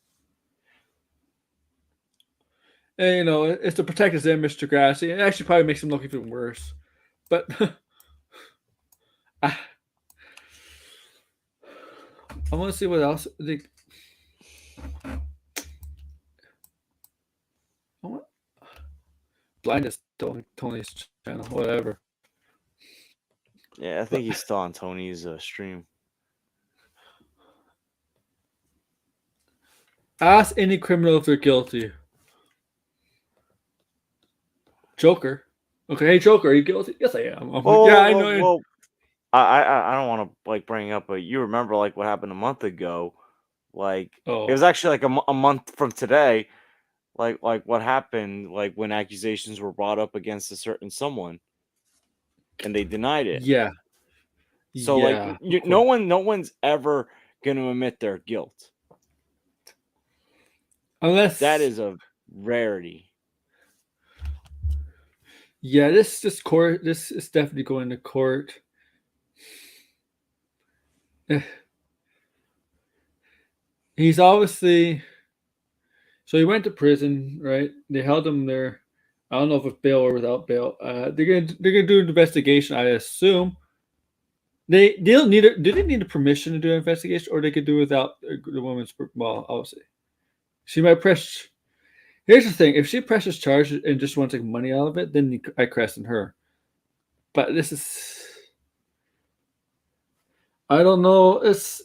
And, you know, it's to protect his image, Mr. Grassy. It actually probably makes him look even worse. But I want to see what else. Blindness, Tony's channel, whatever. Yeah, I think he's still on Tony's stream. Ask any criminal if they're guilty. Joker. Okay, hey Joker, are you guilty? Yes, I am. I know. Well, I don't want to like bring up, but you remember like what happened a month ago? Like it was actually like a month from today. Like what happened? Like when accusations were brought up against a certain someone, and they denied it. Yeah. So like no one's ever going to admit their guilt, unless that is a rarity. Yeah, this is definitely going to court. He's obviously, so he went to prison, right? They held him there. I don't know if it's bail or without bail. They're gonna do an investigation, I assume. They'll need it. Do they need a permission to do an investigation, or they could do without the woman's? Well, obviously, she might press. Here's the thing: if she presses charges and just wants to take money out of it, then I question her. But this is, I don't know. It's.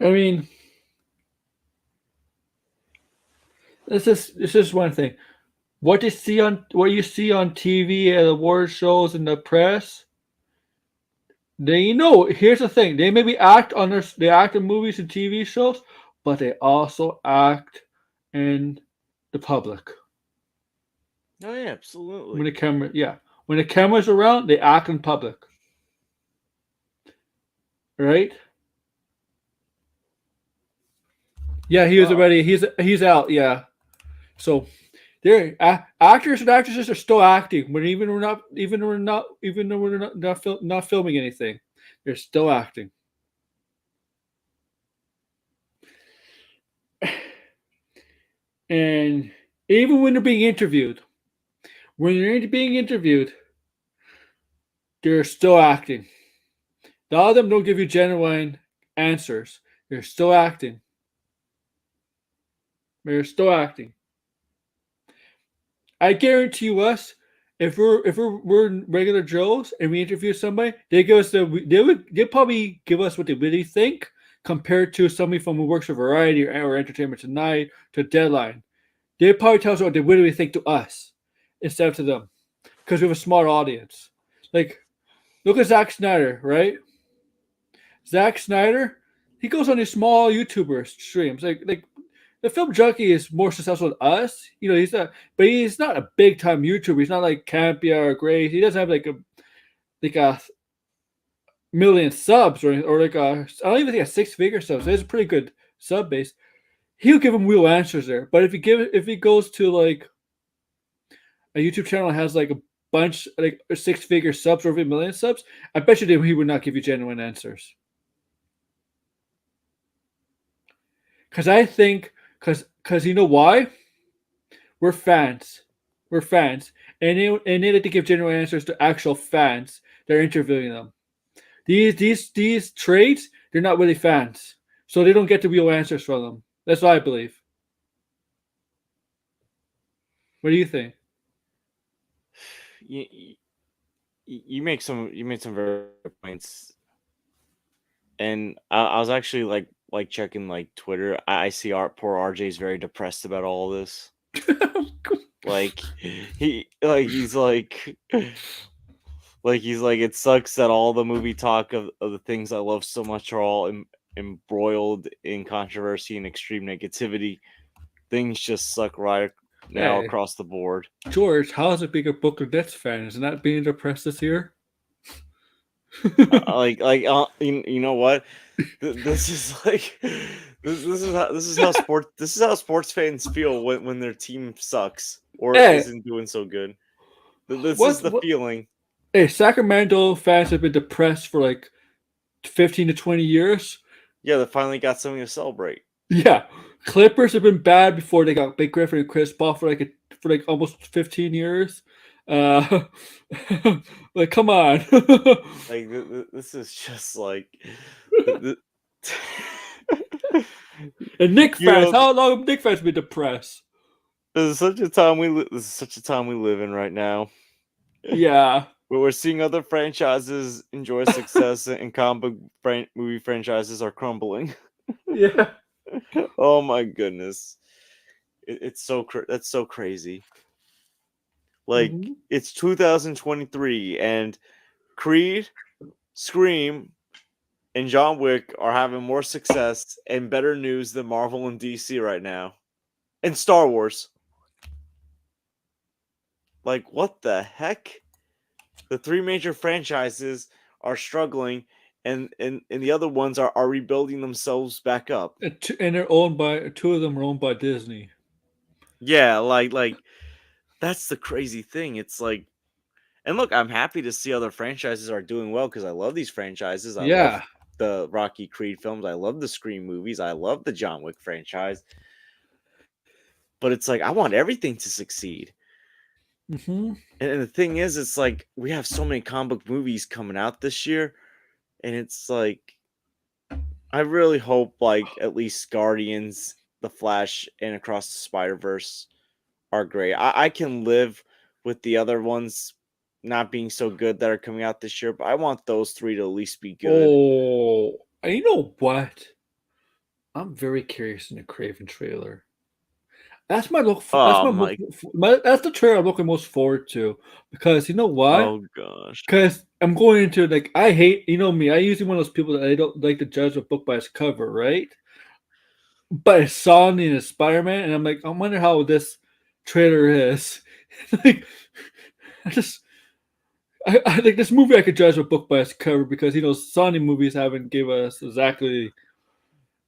I mean, it's just one thing. What you see on TV at award shows and the press, here's the thing. They maybe act they act in movies and TV shows, but they also act in the public. Oh yeah, absolutely. When the camera's around, they act in public. Right? Yeah, he was already. He's out. Yeah, so there, actors and actresses are still acting. When even though we're not filming anything, they're still acting. And even when they're being interviewed, they're still acting. A lot of them don't give you genuine answers. They're still acting. They're still acting. I guarantee you, if we're regular Joes and we interview somebody, they probably give us what they really think compared to somebody from who works for Variety or Entertainment Tonight to Deadline. They probably tell us what they really think to us instead of to them, because we have a smart audience. Like, look at Zack Snyder, right? Zack Snyder, he goes on these small YouTuber streams, like. The Film Junkie is more successful than us. He's not a big time YouTuber. He's not like Campia or Grace. He doesn't have like a million subs or like I don't even think a 6-figure subs. So it's a pretty good sub base. He'll give him real answers there. But if he goes to like a YouTube channel that has like bunch like 6-figure subs or over 1 million subs, I bet you that he would not give you genuine answers. Because I think, because you know why? We're fans. We're fans. And they need to give genuine answers to actual fans. They're interviewing them. These trades, they're not really fans. So they don't get the real answers from them. That's what I believe. What do you think? You make some very good points, and I was actually like checking like Twitter. I see our poor RJ is very depressed about all this. Like he's like it sucks that all the movie talk of the things I love so much are all embroiled in controversy and extreme negativity. Things just suck right now Hey, across the board. George, how's it being a Book of Nets fan? Isn't that being depressed this year? You know what? This is like this is how sports fans feel when their team sucks or Hey, isn't doing so good. This is what, the what? feeling. Hey, Sacramento fans have been depressed for like 15 to 20 years. Yeah, they finally got something to celebrate. Yeah, Clippers have been bad before they got Big Griffin and Chris Paul for like almost 15 years. Uh, like, come on. Like this is just like And Nick you fans, know, how long have Nick fans been depressed? this is such a time we live in right now. Yeah. But we're seeing other franchises enjoy success, and comic book movie franchises are crumbling. Yeah. Oh my goodness, it's that's so crazy. Like Mhm. it's 2023, and Creed, Scream, and John Wick are having more success and better news than Marvel and DC right now, and Star Wars. Like what the heck? The three major franchises are struggling, and the other ones are rebuilding themselves back up. And they're owned by two of them are owned by Disney. Yeah, like that's the crazy thing. It's like, and look, I'm happy to see other franchises are doing well because I love these franchises. I love Yeah. the Rocky Creed films. I love the Scream movies. I love the John Wick franchise. But it's like I want everything to succeed. Hmm. And the thing is, it's like we have so many comic book movies coming out this year, and it's like I really hope like at least Guardians, The Flash, and Across the Spider-Verse are great. I can live with the other ones not being so good that are coming out this year, but I want those three to at least be good. Oh, and you know what? I'm very curious in the Craven trailer. That's my look. That's Oh my, most, my That's the trailer I'm looking most forward to because you know why? oh gosh. Because I'm going into like I hate you know me. I usually one of those people that I don't like to judge a book by its cover, right? But I saw it in a Spider-Man, and I'm like, I wonder how this trailer is. Like, I just I think this movie I could judge a book by its cover because you know Sony movies haven't give us exactly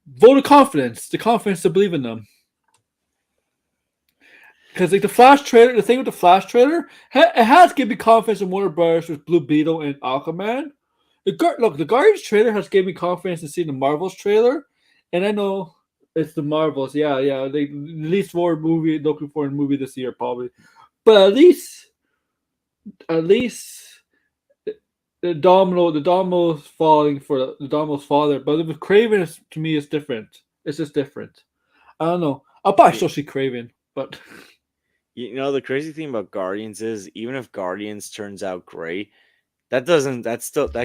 vote of confidence, the confidence to believe in them. Because like the Flash trailer, the thing with the Flash trailer, it has given me confidence in Warner Brothers with Blue Beetle and Aquaman. The Guardians trailer has given me confidence in seeing the Marvels trailer, and I know it's the Marvels. Yeah, yeah, they least for movie looking for a movie this year probably, but at least the domino's falling for the domino's father. But with Craven, to me, it's different. It's just different. I don't know. I'll probably still see Craven, but. You know, the crazy thing about Guardians is even if Guardians turns out great, that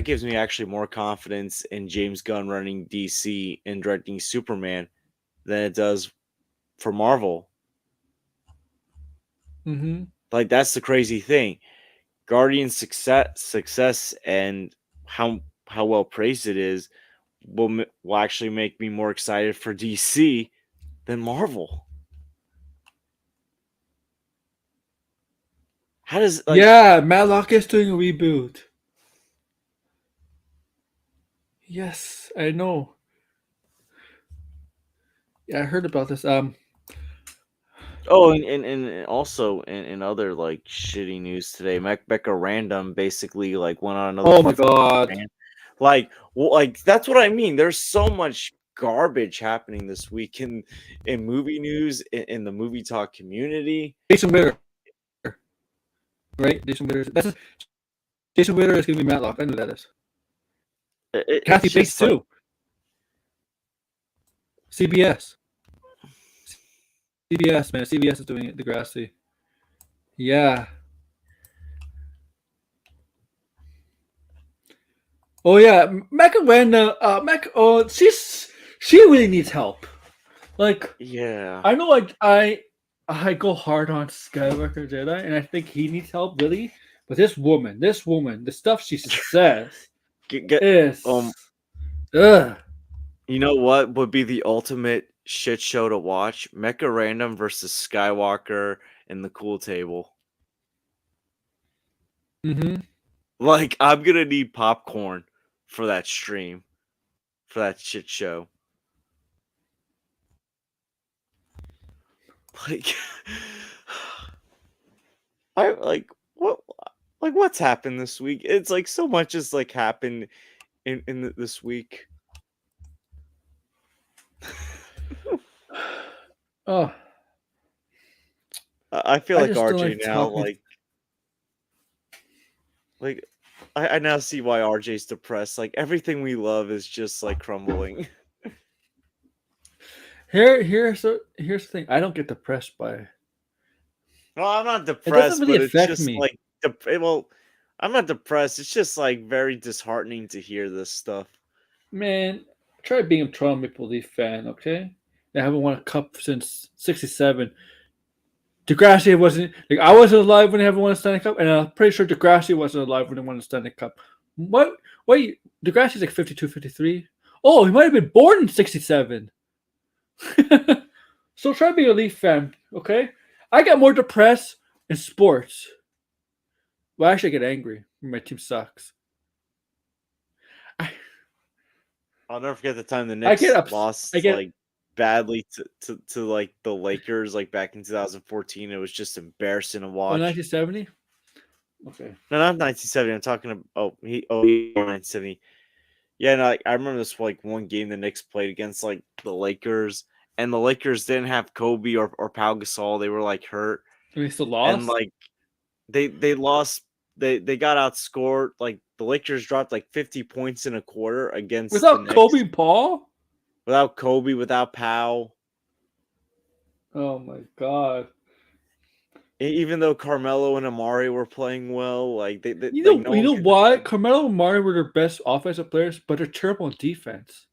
gives me actually more confidence in James Gunn running DC and directing Superman than it does for Marvel. Mm-hmm. Like that's the crazy thing. Guardians success and how well praised it is will actually make me more excited for DC than Marvel. How does like Yeah, Matlock is doing a reboot. Yes, I know. Yeah, I heard about this. Oh, and also in other like shitty news today, Becca Random basically like went on another Oh my fucking god. rant. Like that's what I mean. There's so much garbage happening this week in movie news in the movie talk community. Jason Ritter. Right? Jason Ritter is gonna be Matlock. I know that is. Kathy It's Bates just like too. CBS. CBS, man. CBS is doing it. Degrassi. Yeah. Oh yeah, Mecca Wanda. Oh, she really needs help. Like yeah. I know, like I go hard on Skywalker Jedi, and I think he needs help really. But this woman, the stuff she says Get is, um ugh. you know what would be the ultimate shit show to watch? Mecha Random versus Skywalker and the Cool Table. Mm-hmm. Like I'm gonna need popcorn for that stream, for that shit show. Like I what what's happened this week? It's like so much has like happened in this week. Oh, I feel I like just don't RJ like now, talking. like I now see why RJ's depressed. Like everything we love is just like crumbling. Here's the thing. I don't get depressed by. Well, I'm not It doesn't depressed, really but it's affect just me, like well, I'm not depressed. It's just like very disheartening to hear this stuff. man. Try being a Toronto Maple Leaf fan, okay? They haven't won a cup since '67. Degrassi wasn't like I wasn't alive when they haven't won a Stanley Cup, and I'm pretty sure Degrassi wasn't alive when they won a Stanley Cup. What? Wait, Degrassi's like 52, 53. Oh, he might have been born in '67. So try being a Leaf fan, okay? I get more depressed in sports. Well, actually, I get angry when my team sucks. I, I'll never forget the time the I get Knicks ups. I lost get like badly to like the Lakers like back in 2014. It was just embarrassing to watch. 1970. Okay. No, not 1970. I'm talking about he 1970. Yeah, no, like, I remember this like one game the Knicks played against like the Lakers, and the Lakers didn't have Kobe or Pau Gasol. They were like hurt, We still and lost like they lost. They got outscored. Like the Lakers dropped like 50 points in a quarter against the without Kobe Knicks and Paul. without Kobe, without Pau. Oh my god. Even though Carmelo and Amari were playing well, like they You like know, no you one know could what? defend. Carmelo and Mari were their best offensive players, but they're terrible on defense.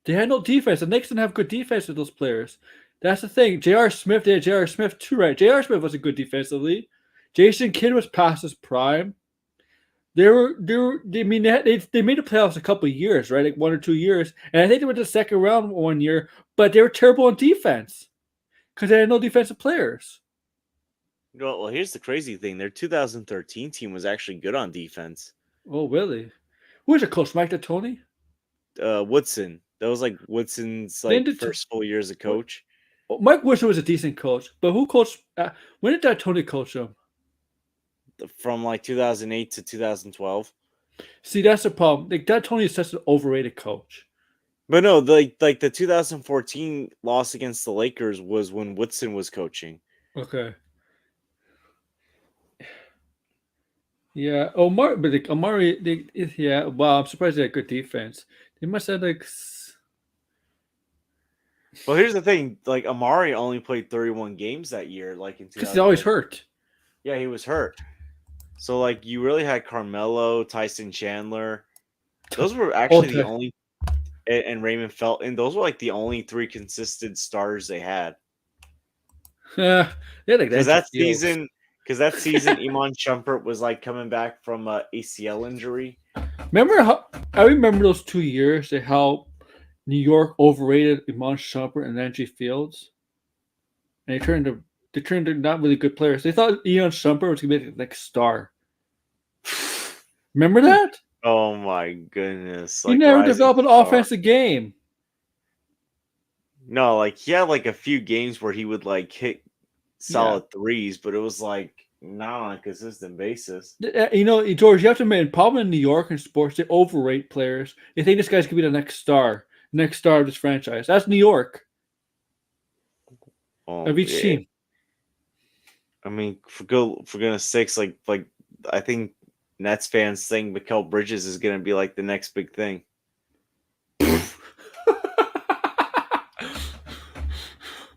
They had no defense. The Knicks didn't have good defense with those players. That's the thing. J.R. Smith, they had J.R. Smith too, right? J.R. Smith wasn't good defensively. Jason Kidd was past his prime. I mean, they made the playoffs a couple of years, right? Like 1 or 2 years. And I think they went to the second round one year, but they were terrible on defense because they had no defensive players. Well, here's the crazy thing: their 2013 team was actually good on defense. Oh, really? Who was your coach? Mike D'Antoni? Woodson. That was like Woodson's Then like first full year as a coach. Mike Woodson was a decent coach, but who coached? When did D'Antoni coach him? From like 2008 to 2012. See, that's the problem. Like D'Antoni is such an overrated coach. But no, like the 2014 loss against the Lakers was when Woodson was coaching. Okay. Yeah, Omar, but like Amari, yeah. Wow, I'm surprised they had good defense. They must have like. Well, here's the thing: like Amari only played 31 games that year, like in Because he's always 2008. hurt. Yeah, he was hurt. So like you really had Carmelo, Tyson Chandler. Those were actually the only, and Raymond Felton. Those were like the only three consistent starters they had. Yeah, they had like Because that that season, Iman Shumpert was like coming back from a ACL injury. Remember how I remember those 2 years they how New York overrated Iman Shumpert and Andrew Fields, and they turned to not really good players. They thought Iman Shumpert was gonna be like a star. Remember that? Oh my goodness! He Like never rising developed an star. offensive game. No, like he had like a few games where he would like hit solid threes, but it was like not on a consistent basis. You know, George, you have to admit, problem in New York and sports, they overrate players. They think this guy's gonna be the next star of this franchise. That's New York of each team. I mean, for goodness sakes, like I think Nets fans think Mikal Bridges is gonna be like the next big thing.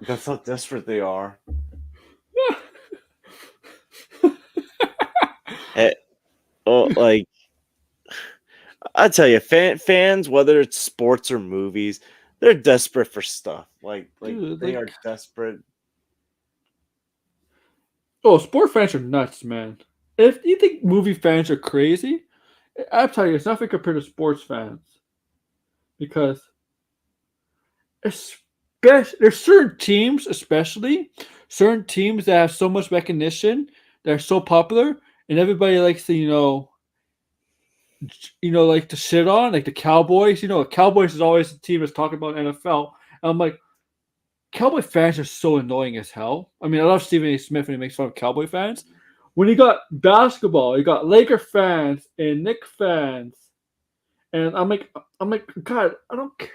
That's how desperate they are. Like I tell you, fans, whether it's sports or movies, they're desperate for stuff. Dude, they are desperate. Oh, sport fans are nuts, man. If you think movie fans are crazy, I'll tell you, it's nothing compared to sports fans. Because there's certain teams, especially certain teams that have so much recognition, that are so popular, and everybody likes to, like to shit on, like the Cowboys. You know, the Cowboys is always the team that's talking about NFL. And I'm like, Cowboy fans are so annoying as hell. I mean, I love Stephen A. Smith when he makes fun of Cowboy fans. When you got basketball, you got Laker fans and Knicks fans, and I'm like, God, I don't care.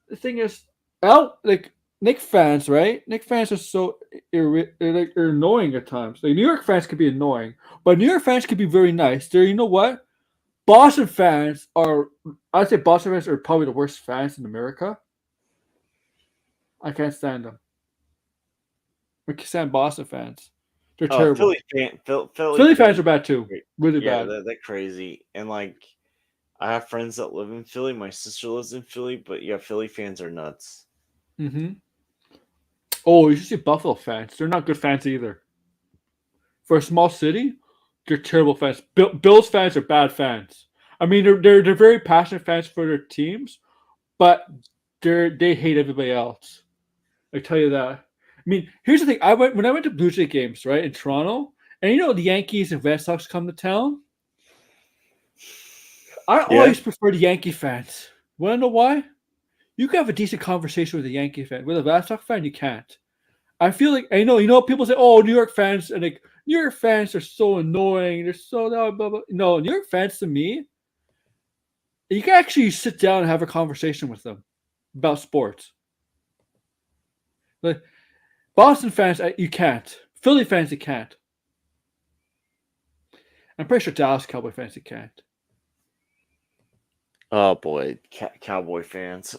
The thing is, like Knicks fans, right? Knicks fans are so they're annoying at times. Like New York fans could be annoying, but New York fans could be very nice. You know what? Boston fans are. I'd say Boston fans are probably the worst fans in America. I can't stand them. I can't stand Boston fans. They're terrible. Philly fans are bad too. Really bad. They're crazy. And like, I have friends that live in Philly. My sister lives in Philly, but yeah, Philly fans are nuts. Mm-hmm. Oh, you should see Buffalo fans. They're not good fans either. For a small city, they're terrible fans. Bills fans are bad fans. I mean, they're very passionate fans for their teams, but they hate everybody else. I tell you that. I mean, here's the thing. When I went to Blue Jay games, right, in Toronto, and the Yankees and Red Sox come to town. I always prefer the Yankee fans. Want to know why? You can have a decent conversation with a Yankee fan. With a Red Sox fan, you can't. I feel like I know. People say, "Oh, New York fans," and like New York fans are so annoying. They're so blah blah blah. No, New York fans to me, you can actually sit down and have a conversation with them about sports. Like Boston fans, you can't. Philly fans, you can't. I'm pretty sure Dallas Cowboy fans, you can't. Oh boy, Cowboy fans.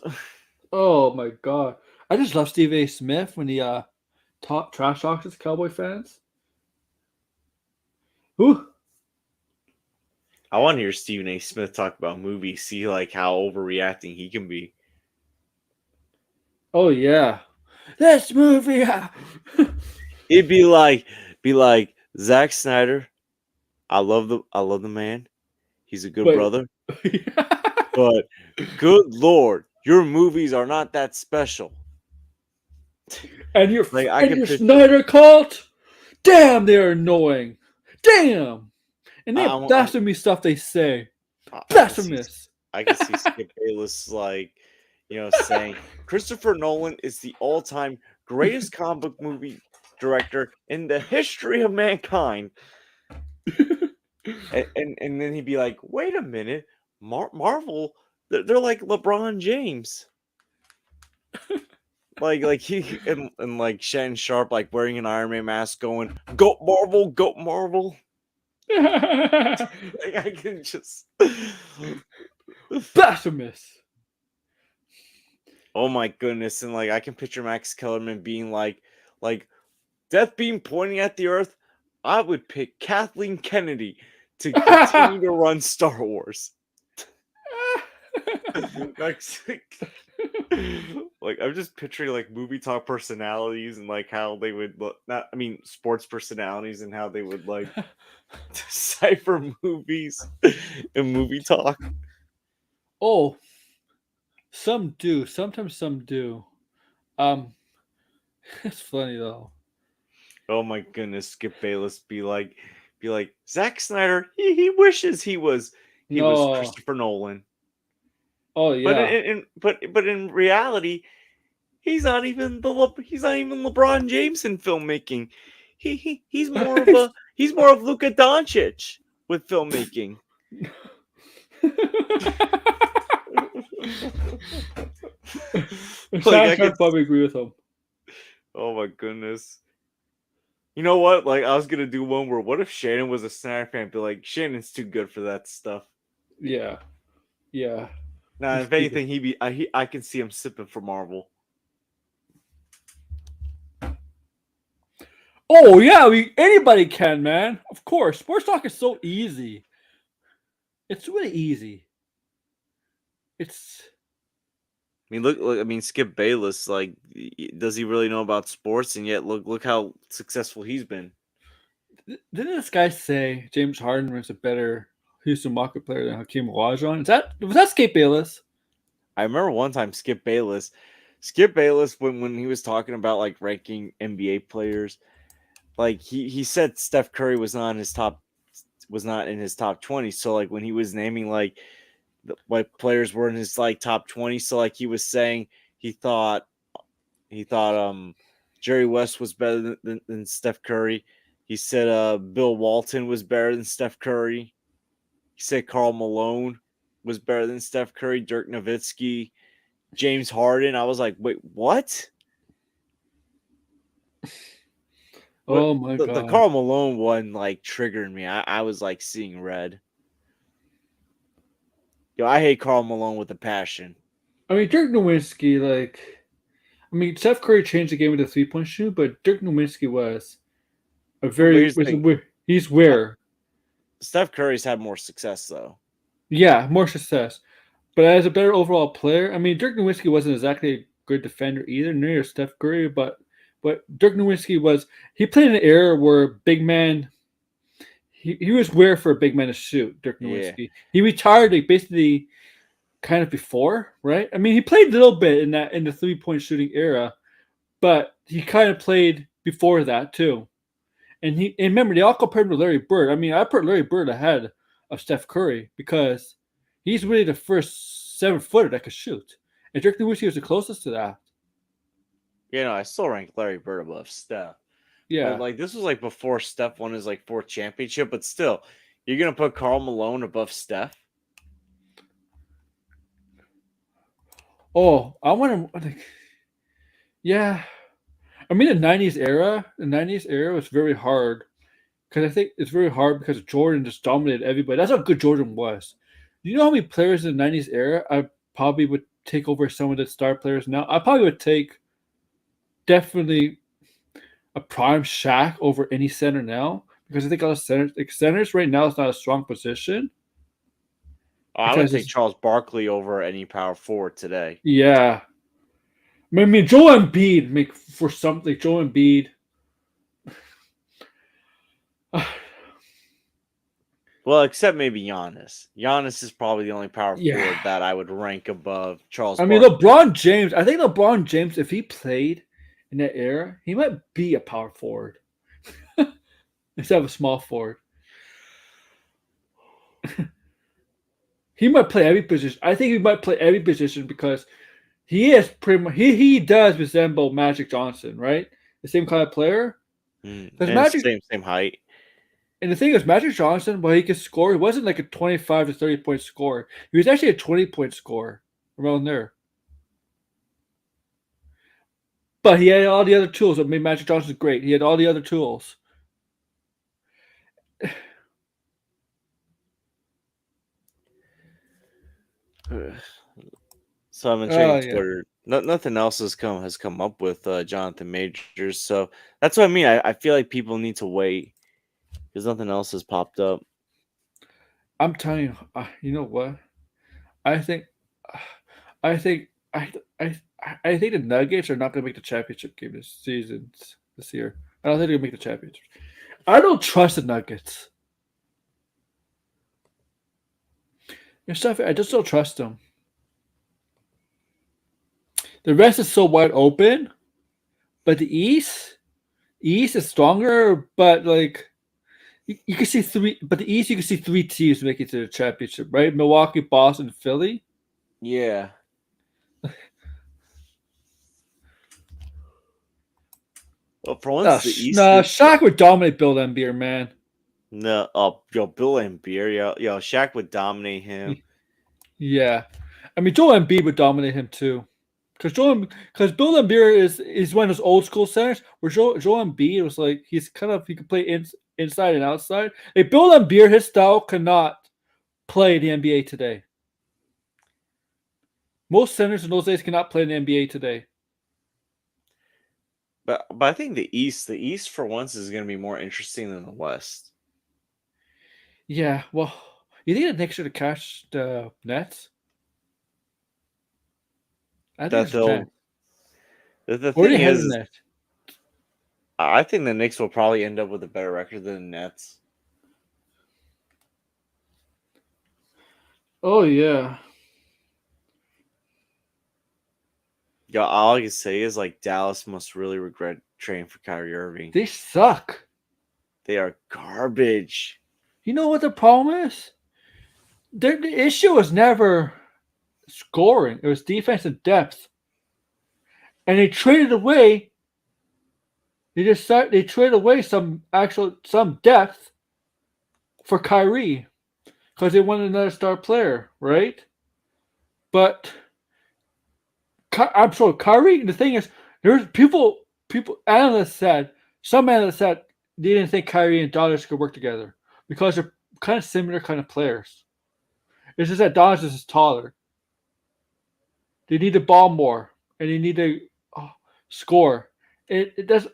Oh my god, I just love Steve A. Smith when he trash talks his Cowboy fans. Whew. I want to hear Stephen A. Smith talk about movies, see like how overreacting he can be. Oh yeah, this movie. It'd be like Zack Snyder. I love the man. He's a good brother. But good Lord, your movies are not that special. And your Snyder cult, damn, they're annoying. Damn, and they have blasphemy stuff they say. Blasphemous. I can see Skip Bayless saying Christopher Nolan is the all-time greatest comic book movie director in the history of mankind. and then he'd be like, wait a minute, Marvel, they're like LeBron James. like he and like Shannon Sharp like wearing an Iron Man mask going, "Go Marvel, go Marvel." Like, I can just blasphemous. Oh my goodness. And like I can picture Max Kellerman being like death beam pointing at the earth. I would pick Kathleen Kennedy to continue to run Star Wars. Like I'm just picturing like movie talk personalities and like how they would look, sports personalities and how they would like decipher movies and movie talk. Oh, some do. Sometimes some do. It's funny though. Oh my goodness, Skip Bayless be like Zack Snyder. He wishes he was Christopher Nolan. Oh yeah. But in reality, He's not even LeBron James in filmmaking. He's more of Luka Doncic with filmmaking. I can probably agree with him. Oh my goodness. You know what? Like, I was gonna do one where, what if Shannon was a Snyder fan? Be like, Shannon's too good for that stuff. Yeah. Now, if anything, I can see him sipping for Marvel. Oh yeah, anybody can, man. Of course, sports talk is so easy. It's really easy. It's. I mean, look. I mean, Skip Bayless. Like, does he really know about sports? And yet, look how successful he's been. Didn't this guy say James Harden was a better Houston Rocket player than Hakeem Olajuwon? Was that Skip Bayless? I remember one time Skip Bayless, when he was talking about like ranking NBA players, like he said Steph Curry was not in his top 20. So like when he was naming like what players were in his like top 20, so like he was saying he thought Jerry West was better than Steph Curry. He said Bill Walton was better than Steph Curry. He said Karl Malone was better than Steph Curry, Dirk Nowitzki, James Harden. I was like, wait, what? Oh my god. The Karl Malone one like triggered me. I was like seeing red. Yo, I hate Karl Malone with a passion. I mean, Dirk Nowitzki, Steph Curry changed the game with the 3-point shoot, but Dirk Nowitzki was he's where Steph Curry's had more success though. Yeah, more success. But as a better overall player, I mean, Dirk Nowitzki wasn't exactly a good defender either, near Steph Curry, but Dirk Nowitzki he played in an era where big man he was where for a big man to shoot, Dirk Nowitzki. Yeah. He retired basically kind of before, right? I mean, he played a little bit in the 3-point shooting era, but he kind of played before that too. And remember, they all compared him to Larry Bird. I mean, I put Larry Bird ahead of Steph Curry because he's really the first 7-footer that could shoot. And Dirk Nowitzki was the closest to that. You know, I still rank Larry Bird above Steph. Yeah. But like this was like before Steph won his like 4th championship, but still, you're gonna put Karl Malone above Steph? Oh, I want to. Yeah, I mean the '90s era was very hard because I think it's very hard because Jordan just dominated everybody. That's how good Jordan was. You know how many players in the '90s era I probably would take over some of the star players now? I probably would take definitely a prime Shaq over any center now because I think all the centers right now is not a strong position. Oh, I would take Charles Barkley over any power forward today. Yeah. I mean, Joel Embiid Joel Embiid. Well, except maybe Giannis. Giannis is probably the only power forward that I would rank above Charles Barkley. I mean, LeBron James. I think LeBron James, if he played in that era, he might be a power forward instead of a small forward. He might play every position. I think he might play every position because he is pretty much he does resemble Magic Johnson, right? The same kind of player. Same height. And the thing is, Magic Johnson, while he could score, he wasn't like a 25 to 30-point scorer. He was actually a 20-point scorer around there. But he had all the other tools that made Magic Johnson great. He had all the other tools. So I've been checking Twitter. Nothing else has come up with Jonathan Majors. So that's what I mean. I feel like people need to wait because nothing else has popped up. I'm telling you, you know what? I think the Nuggets are not going to make the championship game this year. I don't think they're going to make the championship. I don't trust the Nuggets. I just don't trust them. The rest is so wide open, but the East is stronger. But like you can see three. But the East, you can see 3 teams making it to the championship, right? Milwaukee, Boston, Philly. Yeah. Well, for once, the East. Shaq would dominate Bill Laimbeer, man. No, Bill Laimbeer, yo, Shaq would dominate him. Yeah, I mean Joel Embiid would dominate him too, because Bill Laimbeer is one of those old school centers where Joel Embiid was like he could play inside and outside. Like Bill Laimbeer, his style cannot play the NBA today. Most centers in those days cannot play in the NBA today. But I think the East for once is going to be more interesting than the West. Yeah, well, you think the Knicks should catch the Nets? I think That they'll. The Where do thing you have is, the Nets? I think the Knicks will probably end up with a better record than the Nets. Oh yeah. Yeah, all I can say is like Dallas must really regret trading for Kyrie Irving. They suck. They are garbage. You know what the problem is? The issue was never scoring. It was defensive depth. And they traded away. They traded away some depth for Kyrie because they wanted another star player, right? But I'm sorry, Kyrie. The thing is, there's analysts said they didn't think Kyrie and Doncic could work together because they're kind of similar kind of players. It's just that Doncic is taller. They need the ball more, and they need to score. It does.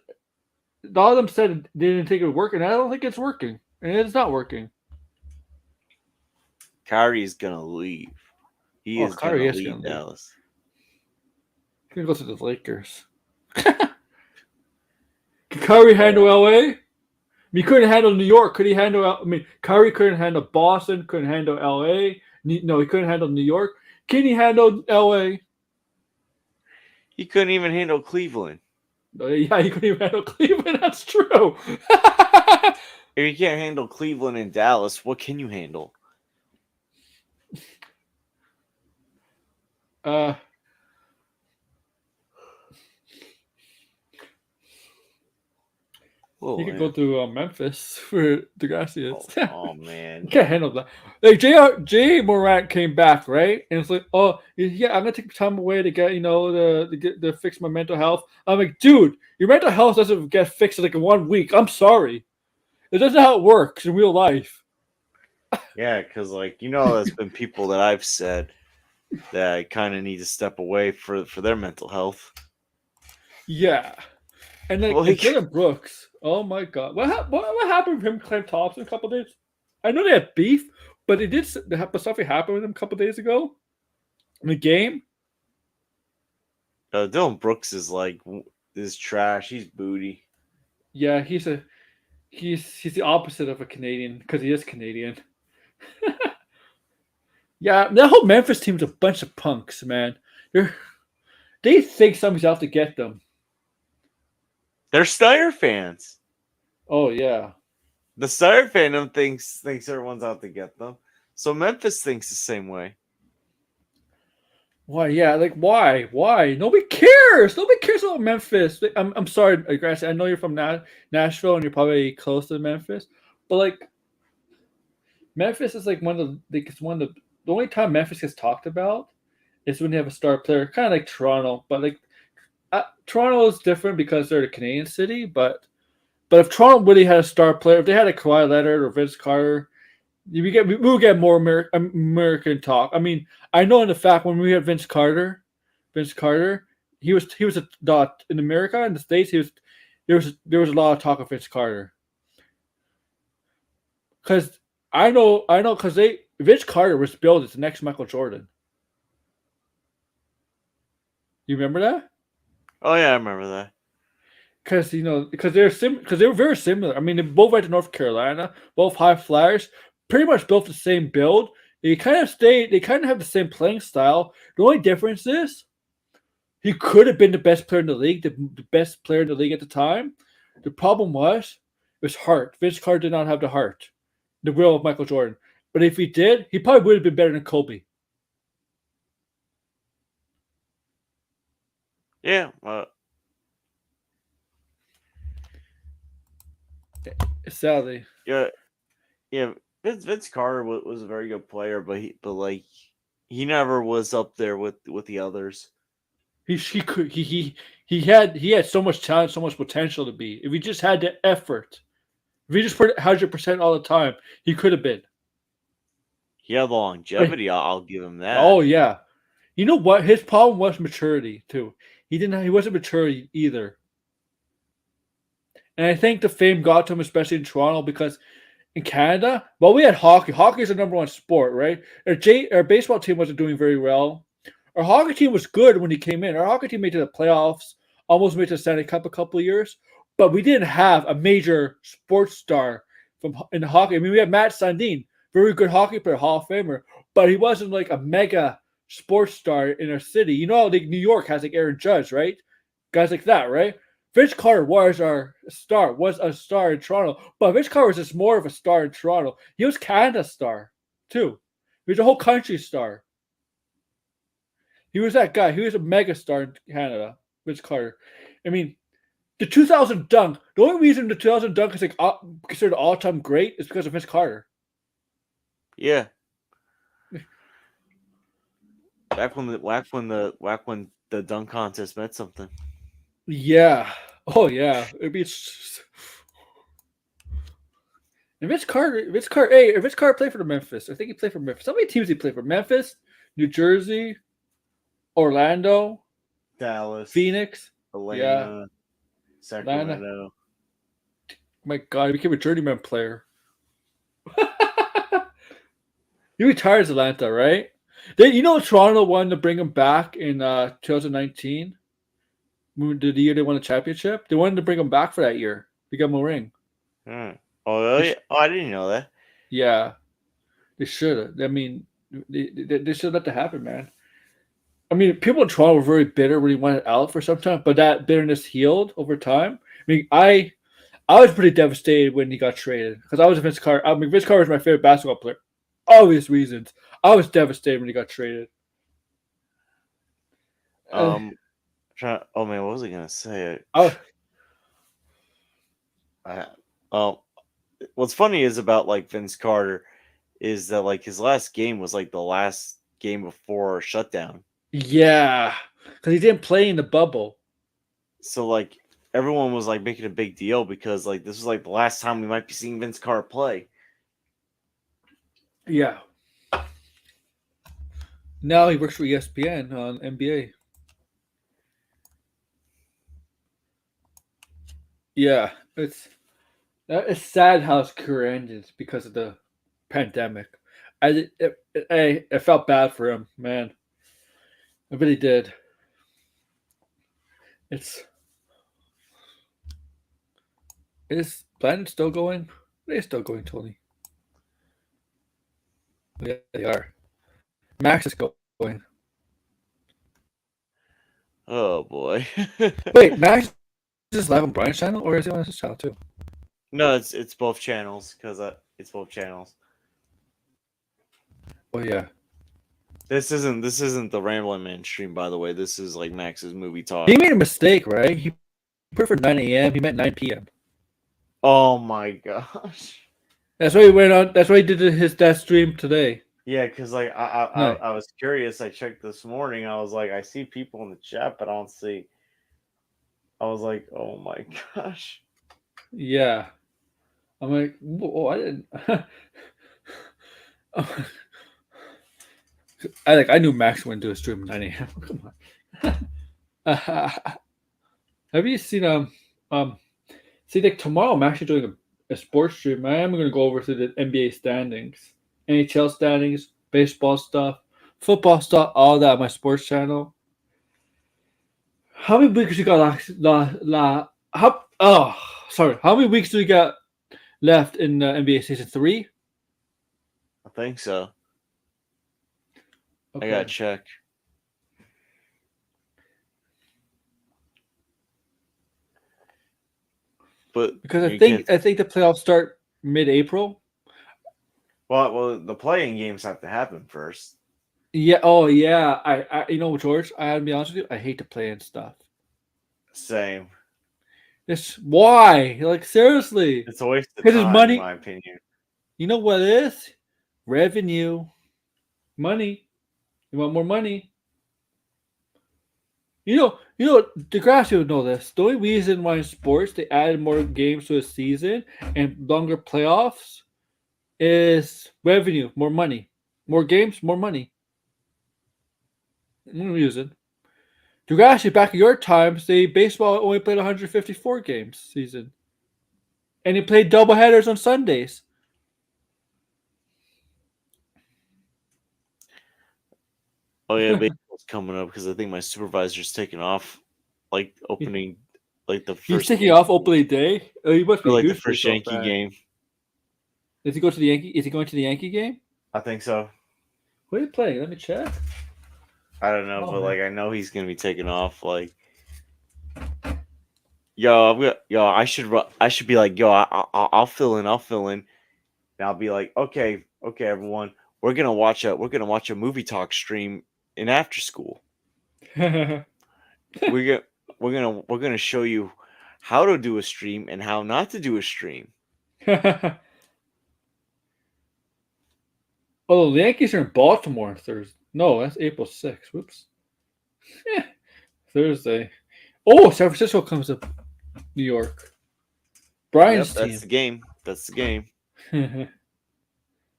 A lot of them said they didn't think it would work, and I don't think it's working, and it's not working. Kyrie's gonna leave. He is gonna leave Dallas. He's gonna go to the Lakers. Can Kyrie handle LA? I mean, he couldn't handle New York. Could he handle? I mean, Kyrie couldn't handle Boston. Couldn't handle LA. No, he couldn't handle New York. Can he handle LA? He couldn't even handle Cleveland. Yeah, he couldn't even handle Cleveland. That's true. If you can't handle Cleveland and Dallas, what can you handle? You could go to Memphis for Degrassi is. Oh man, you can't handle that. Like J. Morant came back, right? And it's like, oh yeah, I'm gonna take time away to get to fix my mental health. I'm like, dude, your mental health doesn't get fixed in like in 1 week. I'm sorry, it doesn't how it works in real life. Yeah, because there's been people that I've said that kind of need to step away for their mental health. Yeah, and then Dylan Brooks. Oh my God! What happened with him, Clay Thompson, a couple days? I know they had beef, but something happened with him a couple days ago in the game. Dylan Brooks is trash. He's booty. Yeah, he's the opposite of a Canadian because he is Canadian. Yeah, that whole Memphis team's a bunch of punks, man. They think somebody's out to get them. They're Steyer fans. Oh yeah. The Steyer fandom thinks everyone's out to get them. So Memphis thinks the same way. Why? Yeah, like why? Why? Nobody cares. Nobody cares about Memphis. I'm sorry, Gracie. I know you're from Nashville and you're probably close to Memphis, but like Memphis is like the only time Memphis gets talked about is when they have a star player, kind of like Toronto. But like Toronto is different because they're the Canadian city. But if Toronto really had a star player, if they had a Kawhi Leonard or Vince Carter, we will get more American talk. I mean, I know in the fact when we had Vince Carter, he was a dot in America in the States. There was a lot of talk of Vince Carter because I know because Vince Carter was billed as the next Michael Jordan. You remember that? Oh yeah, I remember that. Because they were very similar. I mean, they both went to North Carolina, both high flyers, pretty much built the same build. They kind of have the same playing style. The only difference is he could have been the best player in the league, the best player in the league at the time. The problem was heart. Vince Carter did not have the heart, the will of Michael Jordan. But if he did, he probably would have been better than Kobe. Yeah. Sadly. Yeah, yeah. Vince Carter was a very good player, but like he never was up there with the others. He had so much talent, so much potential to be. If he just had the effort, if he just put it 100% all the time, he could have been. He had Like, longevity. I'll give him that. oh yeah. You know what? His problem was maturity too. He wasn't mature either. And I think the fame got to him, especially in Toronto, because in Canada, well, we had hockey. Hockey is the number one sport, right? Our baseball team wasn't doing very well. Our hockey team was good when he came in. Our hockey team made it to the playoffs, almost made it to the Stanley Cup a couple of years, but we didn't have a major sports star in hockey. I mean, we had Matt Sundin, very good hockey player, Hall of Famer, but he wasn't like a mega sports star in our city. You know, like New York has like Aaron Judge, right? Guys like that, right? Vince Carter was a star in Toronto, but Vince Carter was just more of a star in Toronto. He was Canada's star, too. He was a whole country star. He was that guy. He was a mega star in Canada, Vince Carter. I mean, the 2000 dunk, the only reason the 2000 dunk is like considered all-time great is because of Vince Carter. Yeah. Back when the dunk contest meant something. Yeah. Oh yeah. It'd be. And Vince Carter. Hey, Vince Carter played for the Memphis. I think he played for Memphis. How many teams he played for? Memphis, New Jersey, Orlando, Dallas, Phoenix, Atlanta, Sacramento. My God, he became a journeyman player. He retired as Atlanta, right? Toronto wanted to bring him back in 2019. The year they won the championship. They wanted to bring him back for that year to give him a ring. Oh, really? Oh, I didn't know that. Yeah, they should have. I mean, they should let that happen, man. I mean, people in Toronto were very bitter when he went out for some time, but that bitterness healed over time. I mean, I was pretty devastated when he got traded because I was a Vince Carter. I mean, Vince Carter was my favorite basketball player. Obvious reasons. I was devastated when he got traded. Oh man, what was I gonna say? What's funny is about like Vince Carter is that like his last game was like the last game before shutdown. Yeah, because he didn't play in the bubble. So like everyone was like making a big deal because like this was like the last time we might be seeing Vince Carter play. Yeah. Now he works for ESPN on NBA. Yeah, it's sad how his career ended because of the pandemic. I felt bad for him, man. I really did. Is Planet still going? They're still going, Tony. Yeah, they are. Max is going. Oh boy. Wait, Max is live on Brian's channel, or is he on his channel too? No, it's both channels because it's both channels. Oh yeah. This isn't the Rambling Man stream, by the way. This is like Max's movie talk. He made a mistake, right? He put it for 9 a.m. He meant 9 p.m. Oh my gosh. That's why he went on. That's why he did that stream today. Yeah, because like I was curious. I checked this morning. I was like, I see people in the chat, but I don't see. I was like, oh my gosh. Yeah. I'm like, oh, I didn't. I knew Max wouldn't do a stream at 9 a.m. Come on. Have you seen see, like tomorrow I'm actually doing a sports stream. I am going to go over to the NBA standings, NHL standings, baseball stuff, football stuff, all that on my sports channel. How many weeks you got? How many weeks do we got left in NBA season 3? I think so. Okay. I gotta check. But because I think the playoffs start mid-April. Well, the playing games have to happen first. Yeah. Oh, yeah. I George, I gotta be honest with you. I hate to play in stuff. Same. It's why? Like seriously. It's a waste of Because it's time, in money. my opinion. You know what it is? Revenue. Money. You want more money. DeGrasse would know this. The only reason why in sports they added more games to a season and longer playoffs is revenue, more money. More games, more money. No reason. DeGrasse, back in your times, they baseball only played 154 games season. And he played double headers on Sundays. Oh yeah, baseball's coming up because I think my supervisor's taking off, like opening, like the He's first taking Yankee, off opening day. Oh, he must be or a like the huge first baseball Yankee fan. game. Is he going to the Yankee? Is he going to the Yankee game? I think so. What are you playing? Let me check. I don't know, Oh, but man. like I know he's gonna be taking off. Like, yo, I should be like, I'll fill in, And I'll be like, okay, everyone, we're gonna watch a movie talk stream in after school. We're gonna show you how to do a stream and how not to do a stream. Oh, the Yankees are in Baltimore Thursday. No, that's April 6th. Whoops. Thursday. Oh, San Francisco comes to New York. Brian's That's the game. team.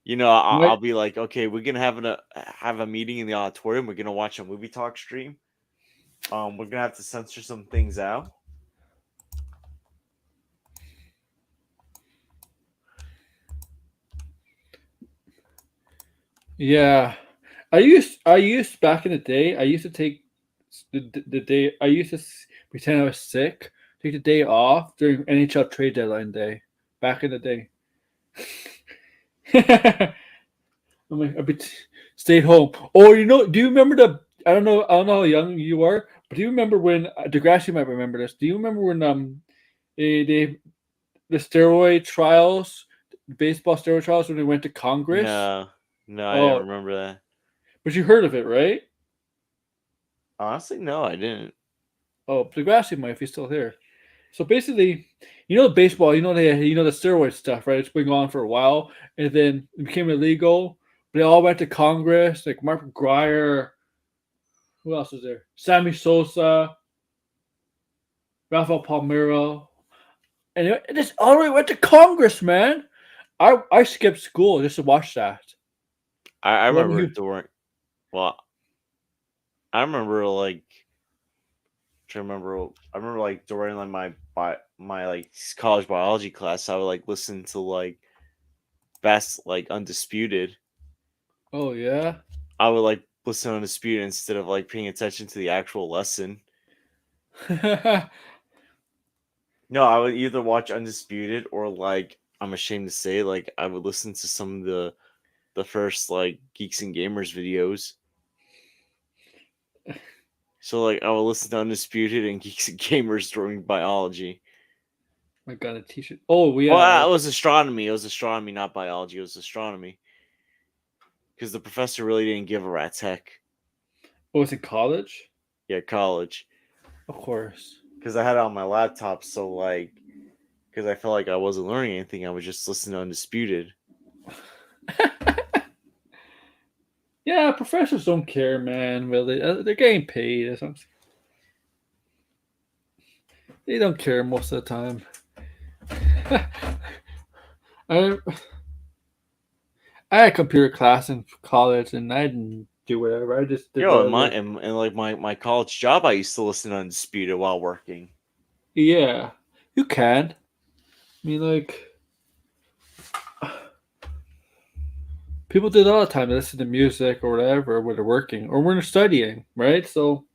You know, I'll What? be like, okay, we're gonna have a meeting in the auditorium. We're gonna watch a movie talk stream. We're gonna have to censor some things out. Yeah. I used back in the day, I used to take the day, I used to pretend I was sick, take the day off during NHL trade deadline day back in the day. Stayed home. Oh, do you remember I don't know how young you are, but do you remember when Degrassi might remember this? Do you remember when they the steroid trials, baseball steroid trials when they went to Congress? No, I didn't Oh, remember that. but you heard of it, right? Honestly, no, I didn't. Oh, Degrassi might if he's still here. So basically, baseball, the steroid stuff, right? It's been on for a while, and then it became illegal. But they all went to Congress, like Mark McGuire. Who else was there? Sammy Sosa, Rafael Palmeiro, and it just already went to Congress, man. I skipped school just to watch that. I What about remember you? during. Well, I remember like. To remember, I remember like during like my like college biology class, I would like listen to like Best like Undisputed. Oh yeah. I would like listen to Undisputed instead of like paying attention to the actual lesson. No, I would either watch Undisputed or like I'm ashamed to say like I would listen to some of the first like Geeks and Gamers videos. So like I would listen to Undisputed and Geeks and Gamers during biology. I got a T-shirt. Oh Well, yeah. it was astronomy. It was astronomy, not biology. It was astronomy because the professor really didn't give a rat's heck. Oh, it's in college. Yeah, college. Of course. Because I had it on my laptop, so like, because I felt like I wasn't learning anything, I was just listening to Undisputed. Yeah, professors don't care, man. Really, they're getting paid or something. They don't care most of the time. I I had a computer class in college, and I didn't do whatever. I just did Yo, in whatever. like my college job, I used to listen to Undisputed while working. Yeah, you can. I mean, like people did all the time. They listen to music or whatever when they're working or when they're studying, right? So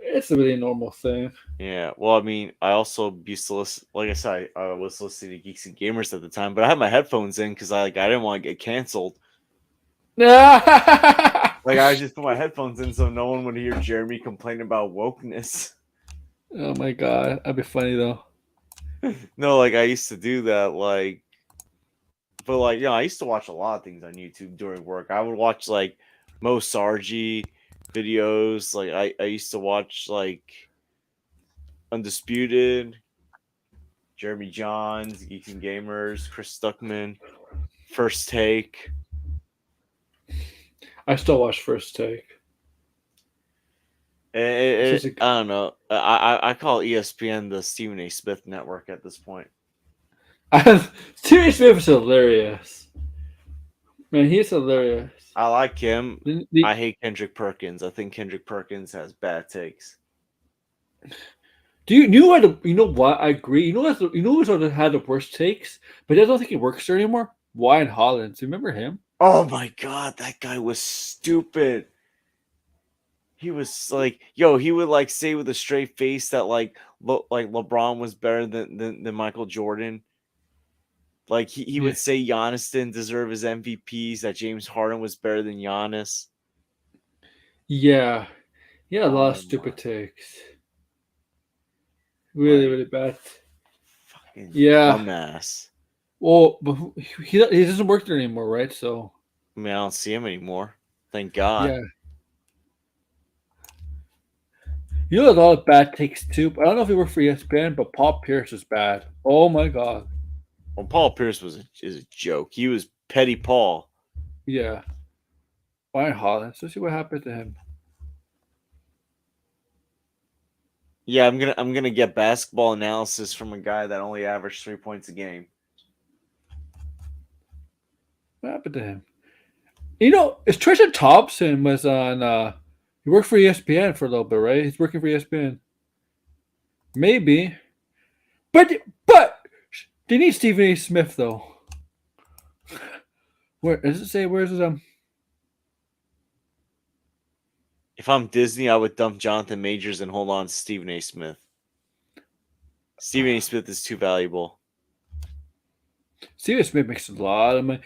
it's a really normal thing. Yeah, well, I mean, I also used to listen. Like I said, I was listening to Geeks and Gamers at the time, but I had my headphones in because I didn't want to get canceled. Like I just put my headphones in so no one would hear Jeremy complain about wokeness. Oh my god, that'd be funny though. No, like I used to do that, like, but like, I used to watch a lot of things on YouTube during work. I would watch like Mo Sargi videos. Like I used to watch like Undisputed. Jeremy Johns, Geeks and Gamers, Chris Stuckman, First Take. I still watch First Take. I don't know. I call ESPN the Stephen A. Smith network at this point. Stephen Smith is hilarious. Man, he's hilarious. I like him. I hate Kendrick Perkins. I think Kendrick Perkins has bad takes. Do you know what? I agree. You know who's had the worst takes, but I don't think he works there anymore? Wyan Hollins. Do you remember him? Oh my god, that guy was stupid. He was like, he would like say with a straight face that like LeBron was better than Michael Jordan. Like he would say Giannis didn't deserve his MVPs, that James Harden was better than Giannis. Yeah. A lot of stupid takes. Really bad. Fucking dumbass. Well, but he doesn't work there anymore, right? So I mean, I don't see him anymore. Thank God. Yeah. You know a lot of bad takes too. I don't know if he worked for ESPN, but Paul Pierce is bad. Oh my god. Well, Paul Pierce is a joke. He was Petty Paul. Yeah. Wyan Hollins. Let's see what happened to him. Yeah, I'm gonna get basketball analysis from a guy that only averaged 3 points a game. What happened to him? You know, it's Tristan Thompson was on. He worked for ESPN for a little bit, right? He's working for ESPN. Maybe, but they need Stephen A. Smith though. Where does it say? Where's it? If I'm Disney, I would dump Jonathan Majors and hold on to Stephen A. Smith. Stephen A. Smith is too valuable. Stephen A. Smith makes a lot of money.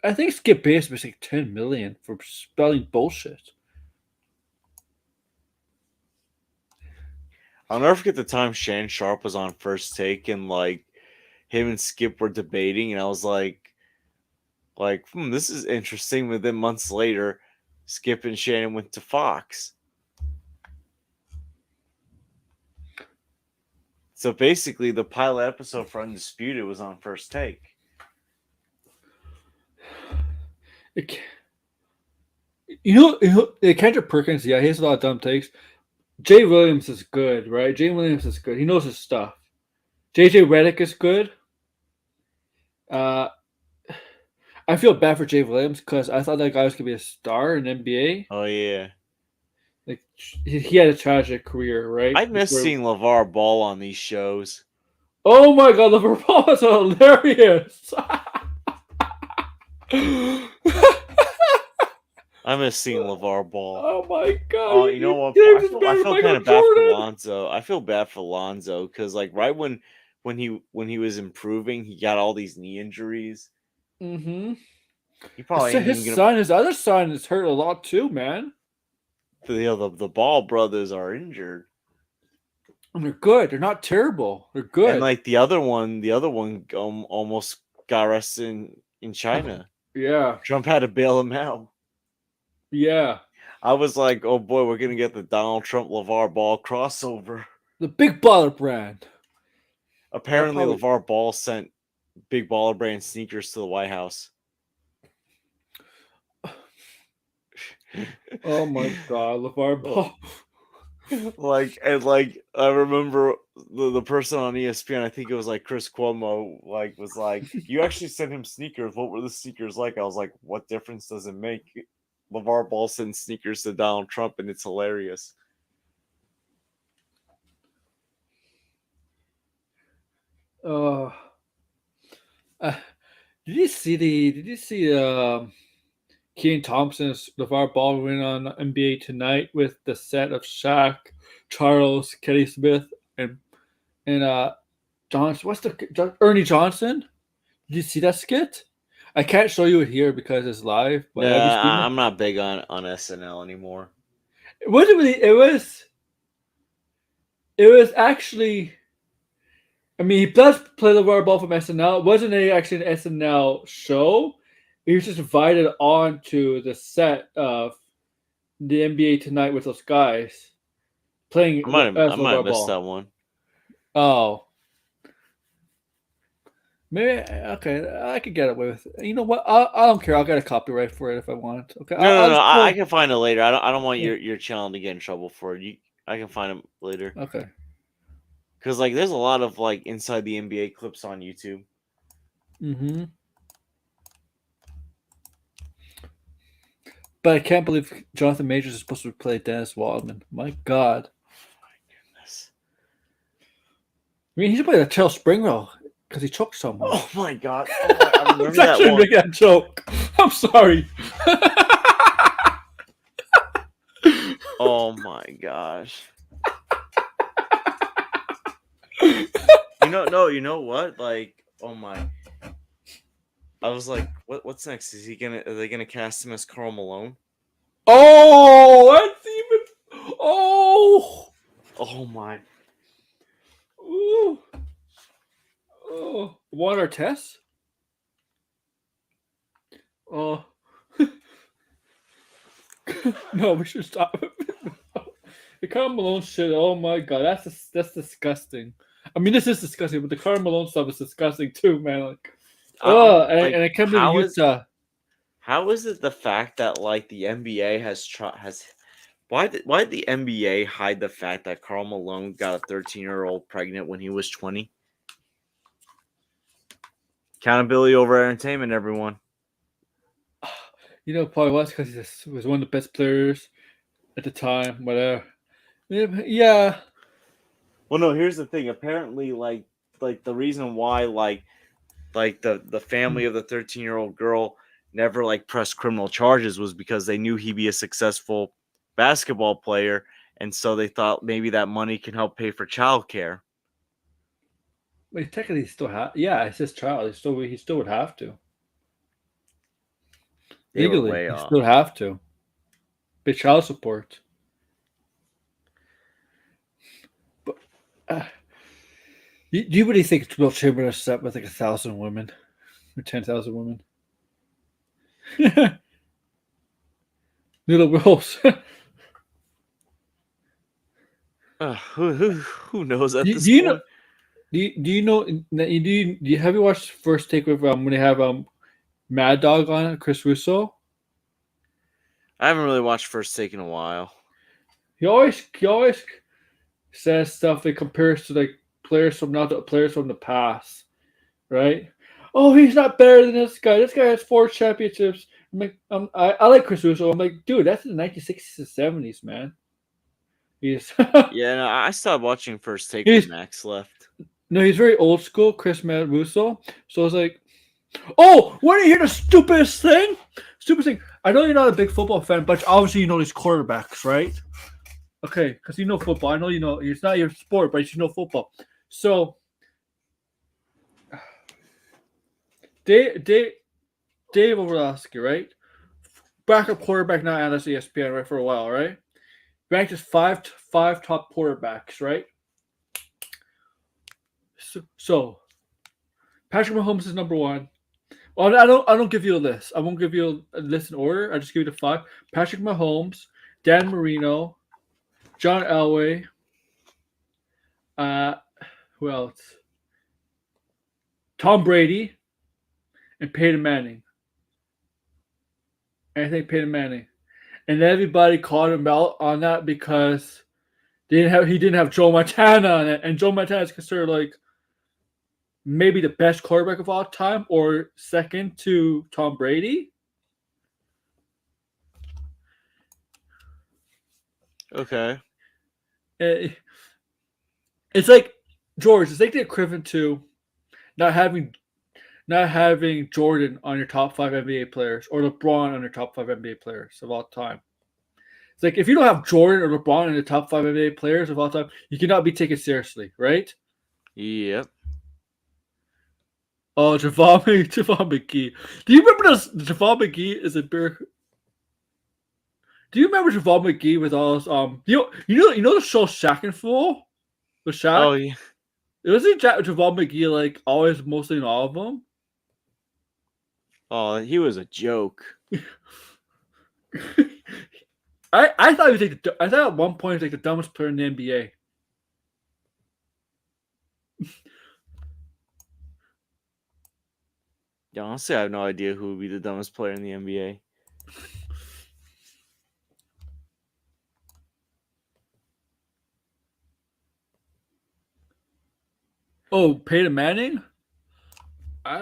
I think Skip Bayless makes like $10 million for spelling bullshit. I'll never forget the time Shannon Sharp was on First Take and like him and Skip were debating, and I was like, this is interesting. But then months later, Skip and Shannon went to Fox. So basically, the pilot episode for Undisputed was on First Take. You know, Kendrick Perkins, yeah, he has a lot of dumb takes. Jay Williams is good, right? Jay Williams is good. He knows his stuff. JJ Redick is good. I feel bad for Jay Williams because I thought that guy was going to be a star in NBA. Oh, yeah. Like, he had a tragic career, right? I miss seeing LeVar Ball on these shows. Oh my god, LeVar Ball is hilarious. I miss seeing LeVar Ball. Oh my god. Oh, you know what? I feel kind of bad for Lonzo. I feel bad for Lonzo because, like, right when he was improving, he got all these knee injuries. Mm-hmm. He probably his other son is hurt a lot too, man. The Ball brothers are injured. And they're good. They're not terrible. They're good. And like the other one almost got arrested in China. Yeah. Trump had to bail him out. Yeah. I was like, oh boy, we're gonna get the Donald Trump LeVar Ball crossover. The Big Baller brand. Apparently, LeVar Ball sent Big Baller brand sneakers to the White House. Oh my god, LeVar Ball. I remember the person on ESPN, I think it was like Chris Cuomo, was like, you actually sent him sneakers. What were the sneakers like? I was like, what difference does it make? LeVar Ball sends sneakers to Donald Trump, and it's hilarious. Did you see Keane Thompson's LeVar Ball win on NBA Tonight with the set of Shaq, Charles, Kenny Smith, and Johnson? Ernie Johnson? Did you see that skit? I can't show you it here because it's live. But I'm not big on SNL anymore. It wasn't really. It was actually. I mean, he does play LeVar Ball from SNL. It wasn't actually an SNL show. He was just invited onto the set of the NBA Tonight with those guys playing. I might have missed that one. Oh, Maybe okay, I could get away with it. You know what? I don't care. I'll get a copyright for it if I want. Okay, No, no, I'll no. just I go. can find it later. I don't want Yeah, your channel to get in trouble for it. I can find them later. okay. Because like there's a lot of like inside the NBA clips on YouTube. Mm-hmm. But I can't believe Jonathan Majors is supposed to play Dennis Rodman. My God. Yes. I mean, he should play the Chael Springwell because he choked someone. Oh my god. Oh, I I remember was that actually one. making that joke. I'm sorry. Oh my gosh. You know what? Like, oh my. I was like, what's next? Are they gonna cast him as Karl Malone? Oh, that's even. Oh. Oh my. Ooh. Oh. What our tests? Oh. No, we should stop. The Karl Malone shit. Oh my god, that's disgusting. I mean, this is disgusting, but the Karl Malone stuff is disgusting too, man. Like, Like, and I can't believe Utah. how is it the fact that like the NBA has why did the NBA hide the fact that Karl Malone got a 13-year-old pregnant when he was 20? Accountability over entertainment, everyone. You know, probably was because he was one of the best players at the time. Whatever. Yeah. Well, no. Here's the thing. Apparently, like the reason why like the family of the 13-year-old girl never like pressed criminal charges was because they knew he'd be a successful basketball player, and so they thought maybe that money can help pay for childcare. But technically, he still have. Yeah, it's his child. He still would have to. They were Legally, way you off. still have to pay child support. But do you really think Will Chamberlain slept with like 1,000 women or 10,000 women? Little Wills. Who knows at do this you know? point? Do you know? Have you watched First Take with when they have Mad Dog on it, Chris Russo? I haven't really watched First Take in a while. He always says stuff that compares to like players from not the players from the past, right? Oh, he's not better than this guy. This guy has 4 championships. I'm like, I like Chris Russo. I'm like, dude, that's in the 1960s and 70s, man. He's Yeah, no, I stopped watching First Take he's when Max left. no, he's very old school, Chris Mad Russo. So it's like, oh, want to hear the stupidest thing? Stupidest thing. I know you're not a big football fan, but obviously you know these quarterbacks, right? Okay, because you know football. I know you know it's not your sport, but you know football. So Dave Orlovsky, right? Backup quarterback now at ESPN, right, for a while, right? Ranked as five top quarterbacks, right? So Patrick Mahomes is number 1. Well, I don't give you a list. I won't give you a list in order. I just give you the 5. Patrick Mahomes, Dan Marino, John Elway. Who else? Tom Brady and Peyton Manning. I think Peyton Manning. And everybody called him out on that because he didn't have Joe Montana on it. And Joe Montana is considered like maybe the best quarterback of all time or second to Tom Brady. Okay. It's like George. It's like the equivalent to not having Jordan on your top 5 NBA players or LeBron on your top 5 NBA players of all time. It's like if you don't have Jordan or LeBron in the top 5 NBA players of all time, you cannot be taken seriously, right? Yep. Oh, Javon McGee. Do you remember this? Javon McGee is a beer. Do you remember Javon McGee with all his you know the show Shaq and Fool? The Shaq? Oh yeah. It wasn't Javon McGee like always mostly in all of them. Oh, he was a joke. I thought he was like I thought at one point he was like the dumbest player in the NBA. Yeah, honestly, I have no idea who would be the dumbest player in the NBA. Oh, Peyton Manning? I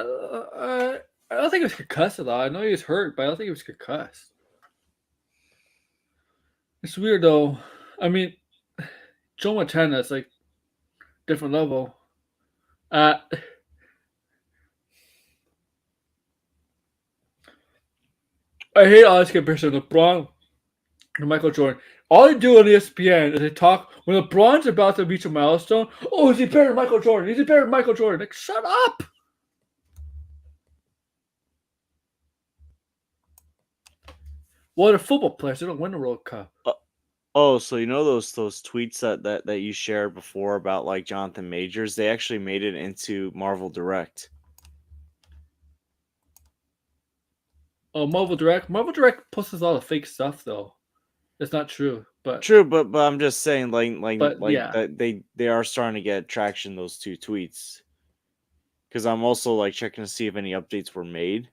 don't think he was concussed a lot. I know he was hurt, but I don't think he was concussed. It's weird though. I mean, Joe Montana is like different level. Uh, I hate all this comparison of LeBron and Michael Jordan. All they do on ESPN is they talk when LeBron's about to reach a milestone. Oh, is he better than Michael Jordan? Is he better than Michael Jordan? Like, shut up! Well, they're football players. They don't win the World Cup. Oh, so you know those tweets that you shared before about like Jonathan Majors? They actually made it into Marvel Direct. Oh, Marvel Direct. Marvel Direct posts a lot of fake stuff though. It's not true, but True, but I'm just saying, But, yeah. that they are starting to get traction. Those two tweets, because I'm also like checking to see if any updates were made.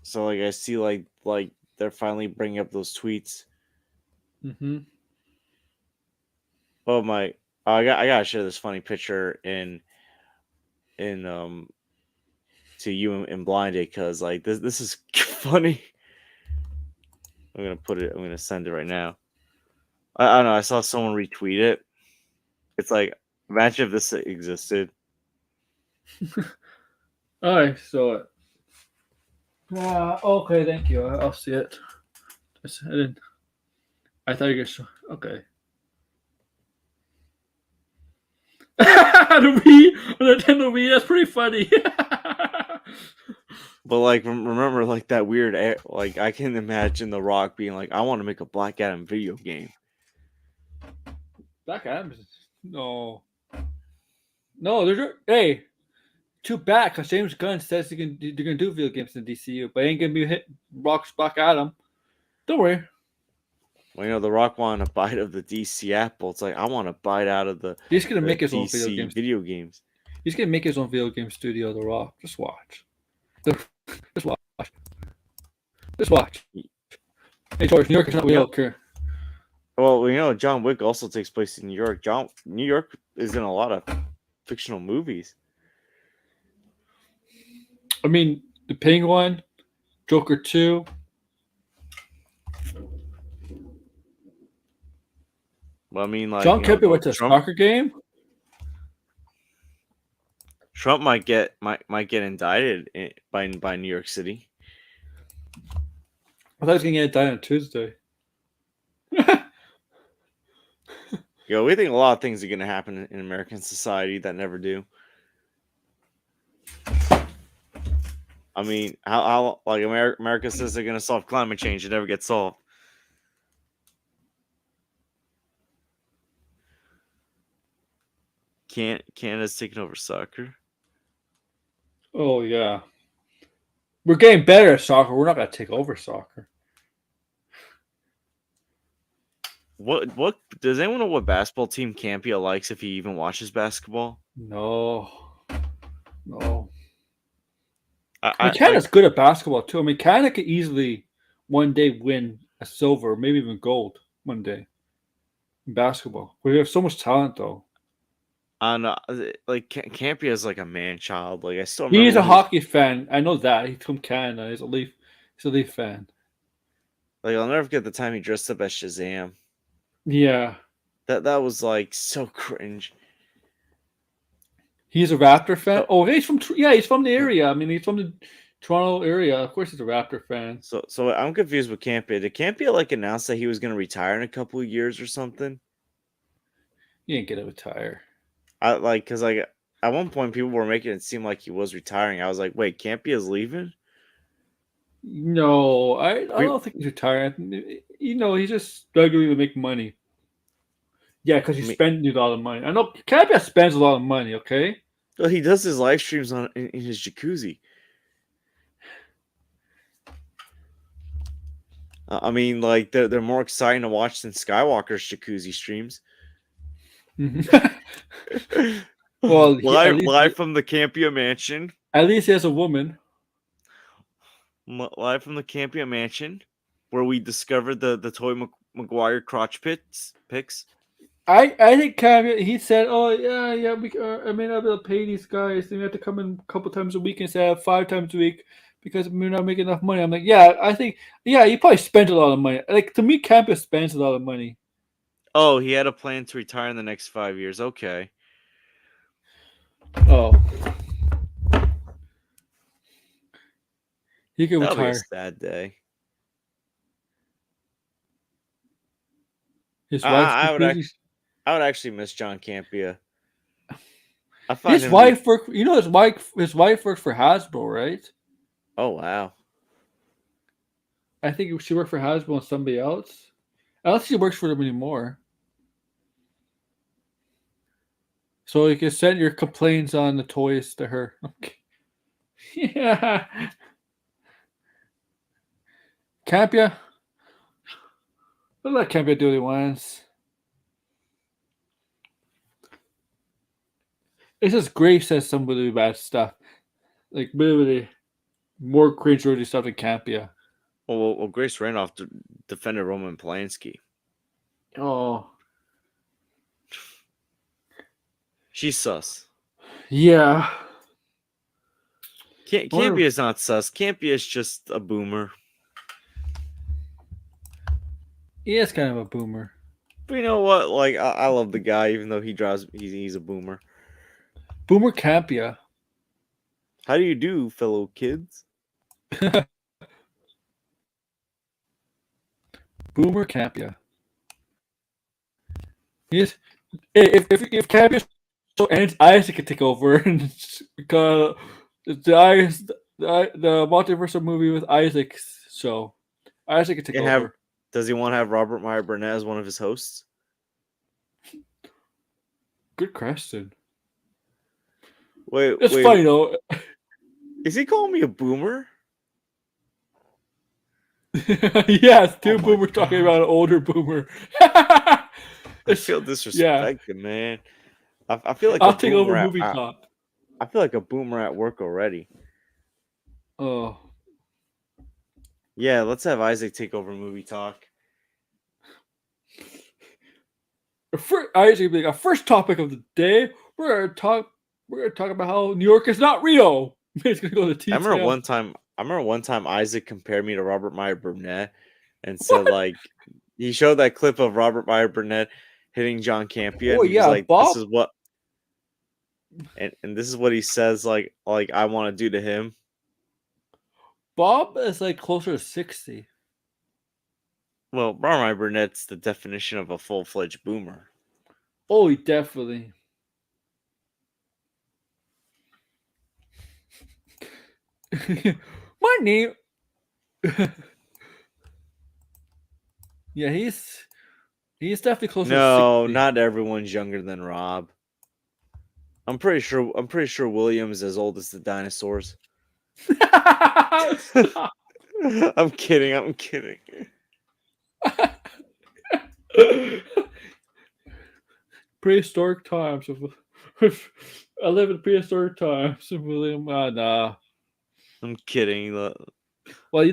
So like I see like they're finally bringing up those tweets. Mm-hmm. Oh my! I gotta share this funny picture in to you in Blinded, because like this is funny. I'm gonna send it right now. I don't know. I saw someone retweet it. It's like, imagine if this existed. I saw it. Okay, thank you. I'll see it. I didn't. I thought you guys. Okay. The Wii, the Nintendo Wii. That's pretty funny. But like, remember like that weird like I can imagine The Rock being like, I want to make a Black Adam video game. Black Adam. No. No, hey, too bad because James Gunn says they're gonna do video games in the DCU, but ain't gonna be hit Rock's Black Adam. Don't worry. Well, you know, The Rock wanted a bite of the DC apple. It's like, I want a bite out of the He's gonna make his DC own video games. He's gonna make his own video game studio. The Rock. Just watch. Just watch. Just watch. Hey George, New York is not real. Care. Well, you know, John Wick also takes place in New York. New York is in a lot of fictional movies. I mean, The Penguin, Joker 2. Well, I mean, like, John Kirby went to a soccer game. Trump might get indicted by New York City. I thought he was gonna get indicted on Tuesday. Yo, we think a lot of things are gonna happen in American society that never do. I mean, how like America says they're gonna solve climate change, it never gets solved. Canada's taking over soccer. Oh yeah, we're getting better at soccer. We're not gonna take over soccer. What does anyone know what basketball team Campia likes if he even watches basketball? No. I Canada's good at basketball too. I mean, Canada could easily one day win a silver, maybe even gold one day in basketball. We have so much talent though. I don't know, like Campia is like a man child. Like I still remember He's a hockey fan. I know that. He's from Canada. He's a Leaf fan. Like I'll never forget the time he dressed up as Shazam. Yeah. That was like so cringe. He's a Raptor fan. Oh, he's from the area. I mean, he's from the Toronto area. Of course, he's a Raptor fan. So I'm confused with Campia. Did Campia like announce that he was going to retire in a couple of years or something? He ain't gonna retire. Because like at one point people were making it seem like he was retiring. I was like, wait, Campia's leaving? No, I don't think he's retiring. You know, he's just struggling to make money. Yeah, because he's spending a lot of money. I know Campia spends a lot of money. Okay. Well, he does his live streams in his jacuzzi. I mean, like they're more exciting to watch than Skywalker's jacuzzi streams. Well, live from the Campia Mansion. at least he has a woman. Live from the Campia Mansion, where we discovered the Toy Maguire crotch pics. I think Caviar, he said, "Oh yeah, I may not be able to pay these guys. They have to come in a couple times a week instead of 5 times a week because we're not making enough money." I'm like, yeah, I think, yeah, he probably spent a lot of money. Like to me, Campus spends a lot of money. Oh, he had a plan to retire in the next 5 years. Okay. Oh, he could That'll be a retire. sad day. His I would wife. actually miss John Campia. I find His him wife work. You know, his wife works for Hasbro, right? Oh wow. I think she worked for Hasbro and somebody else. I don't think she works for them anymore. So you can send your complaints on the toys to her. Okay. Yeah. Campia. Let Campia do what he wants. It's just Grace says some really bad stuff. Like really more cringeworthy stuff than Campia. Well, Grace Randolph defended Roman Polanski. Oh. She's sus. Yeah. Campia is not sus. Campia is just a boomer. He is kind of a boomer. But you know what? Like I love the guy, even though he's a boomer. Boomer Campia. How do you do, fellow kids? Boomer Campia. Yes. If Campia so ends, Isaac could take over and because the multiversal movie with Isaac's show. Isaac could take over. Does he want to have Robert Meyer Burnett as one of his hosts? Good question. Wait, It's funny though. Is he calling me a boomer? Yes, two boomers talking about an older boomer. I feel disrespected, man. I feel like I'll take over movie talk. I feel like a boomer at work already. Oh. Yeah, let's have Isaac take over movie talk. Isaac, our first topic of the day, we're gonna talk about how New York is not Rio. It's gonna go to the I remember one time Isaac compared me to Robert Meyer Burnett and said like he showed that clip of Robert Meyer Burnett hitting John Campia. Oh and he yeah, was like, Bob. This is what and this is what he says like I want to do to him. Bob is like closer to 60. Well, Robert Meyer Burnett's the definition of a full-fledged boomer. Oh, definitely. My name. Yeah, he's definitely closer. No, to 60. not everyone's younger than Rob. I'm pretty sure William's as old as the dinosaurs. I'm kidding. Prehistoric times. I live in prehistoric times. William, nah. I'm kidding. Well,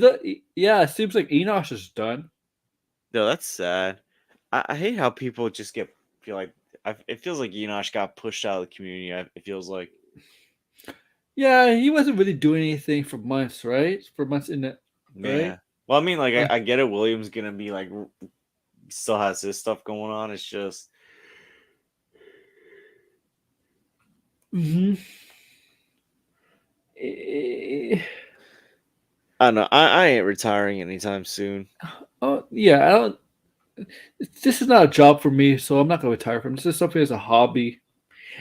yeah, it seems like Enosh is done. No, that's sad. I hate how people just feel like it feels like Enosh got pushed out of the community. It feels like. Yeah, he wasn't really doing anything for months, right? For months in it, right? Yeah. Well, I mean, like I get it. William's gonna be like, still has his stuff going on. It's just. Mm-hmm. I don't know. I ain't retiring anytime soon. Oh yeah, I don't. This is not a job for me, so I'm not gonna retire from this. This is something as a hobby.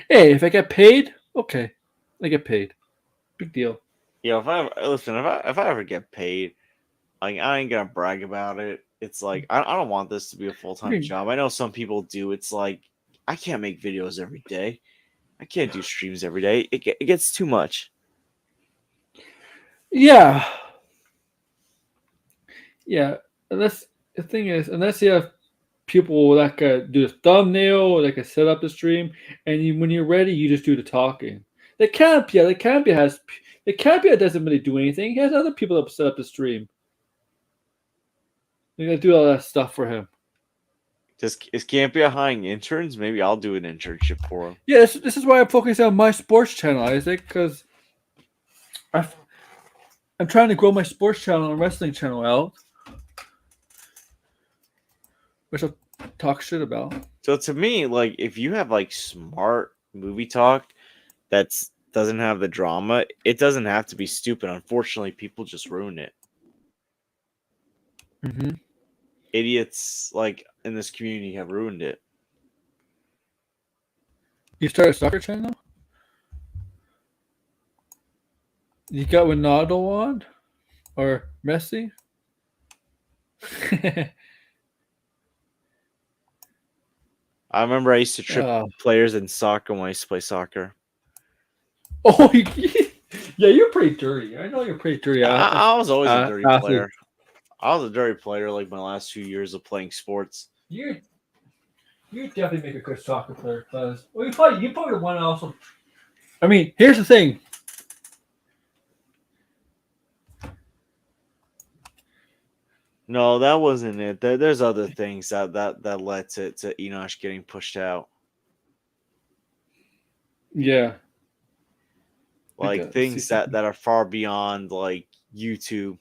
Hey, if I get paid, okay, I get paid. Big deal. Yeah, if I ever get paid, like I ain't gonna brag about it. It's like I don't want this to be a full-time job. I know some people do. It's like I can't make videos every day. I can't do streams every day. It gets too much. Yeah. Yeah. Unless the thing is, unless you have people that could do the thumbnail, that could set up the stream, and when you're ready, you just do the talking. The Campia doesn't really do anything. He has other people that set up the stream. They gotta do all that stuff for him. Is Campia hiring interns? Maybe I'll do an internship for him. Yeah, this is why I'm focusing on my sports channel, Isaac, because I'm trying to grow my sports channel and wrestling channel out, which I'll talk shit about. So to me, like, if you have like smart movie talk that's doesn't have the drama, it doesn't have to be stupid. Unfortunately, people just ruin it. Mm-hmm. Idiots like in this community have ruined it. You started a soccer channel? You got Ronaldo on? Or Messi? I remember I used to trip players in soccer when I used to play soccer. Oh, yeah, you're pretty dirty. I know you're pretty dirty. I was always a dirty player. I was a dirty player like my last few years of playing sports. You definitely make a good soccer player, because you probably one also. I mean, here's the thing. No, that wasn't it. There's other things that led to Enosh getting pushed out. Yeah. Like things that are far beyond like YouTube.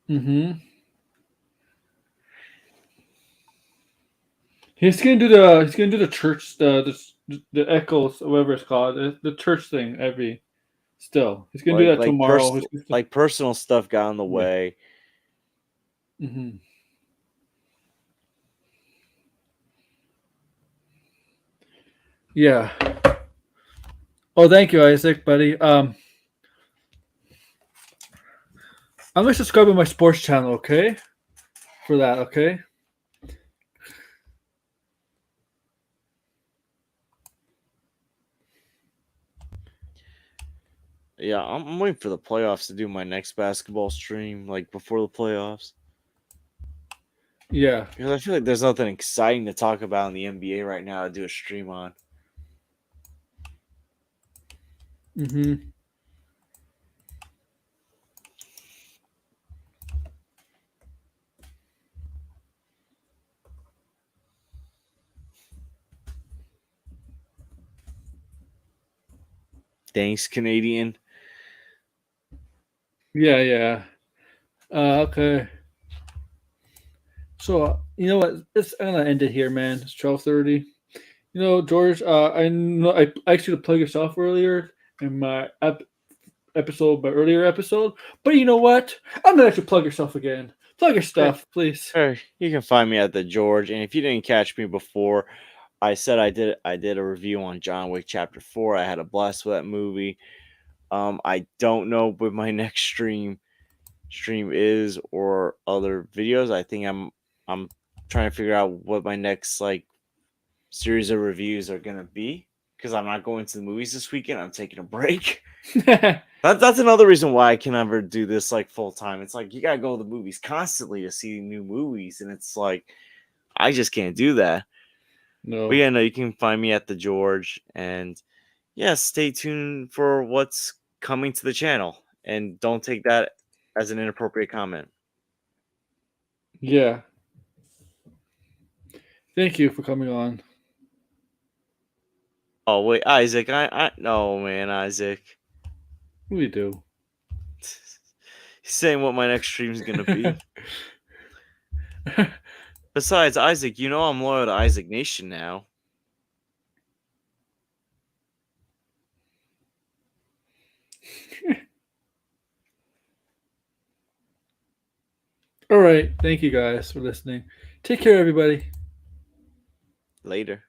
Mm-hmm. He's gonna do the church the echoes, whatever it's called, the church thing he's gonna do that tomorrow. Personal stuff got in the way. Mm-hmm. Yeah. Oh, thank you, Isaac, buddy. I'm gonna subscribe to my sports channel, okay? For that, okay? Yeah, I'm waiting for the playoffs to do my next basketball stream, like before the playoffs. Yeah. Because I feel like there's nothing exciting to talk about in the NBA right now to do a stream on. Mm-hmm. Thanks, Canadian. Yeah. Okay. So you know what? I'm gonna end it here, man. It's 12:30. You know, George. I know I asked you to plug yourself earlier in my earlier episode. But you know what? I'm gonna let you plug yourself again. Plug your stuff, please. Hey, you can find me at the George. And if you didn't catch me before, I said I did a review on John Wick Chapter 4. I had a blast with that movie. I don't know what my next stream is or other videos. I think I'm trying to figure out what my next like series of reviews are gonna be, because I'm not going to the movies this weekend. I'm taking a break. That's another reason why I can never do this like full time. It's like you gotta go to the movies constantly to see new movies, and it's like I just can't do that. No. But yeah, no, you can find me at the George, and yeah, stay tuned for what's coming to the channel, and don't take that as an inappropriate comment. Yeah. Thank you for coming on. Oh wait, Isaac, I no man, Isaac. We do. He's saying what my next stream is gonna be. Besides, Isaac, you know I'm loyal to Isaac Nation now. All right. Thank you guys for listening. Take care, everybody. Later.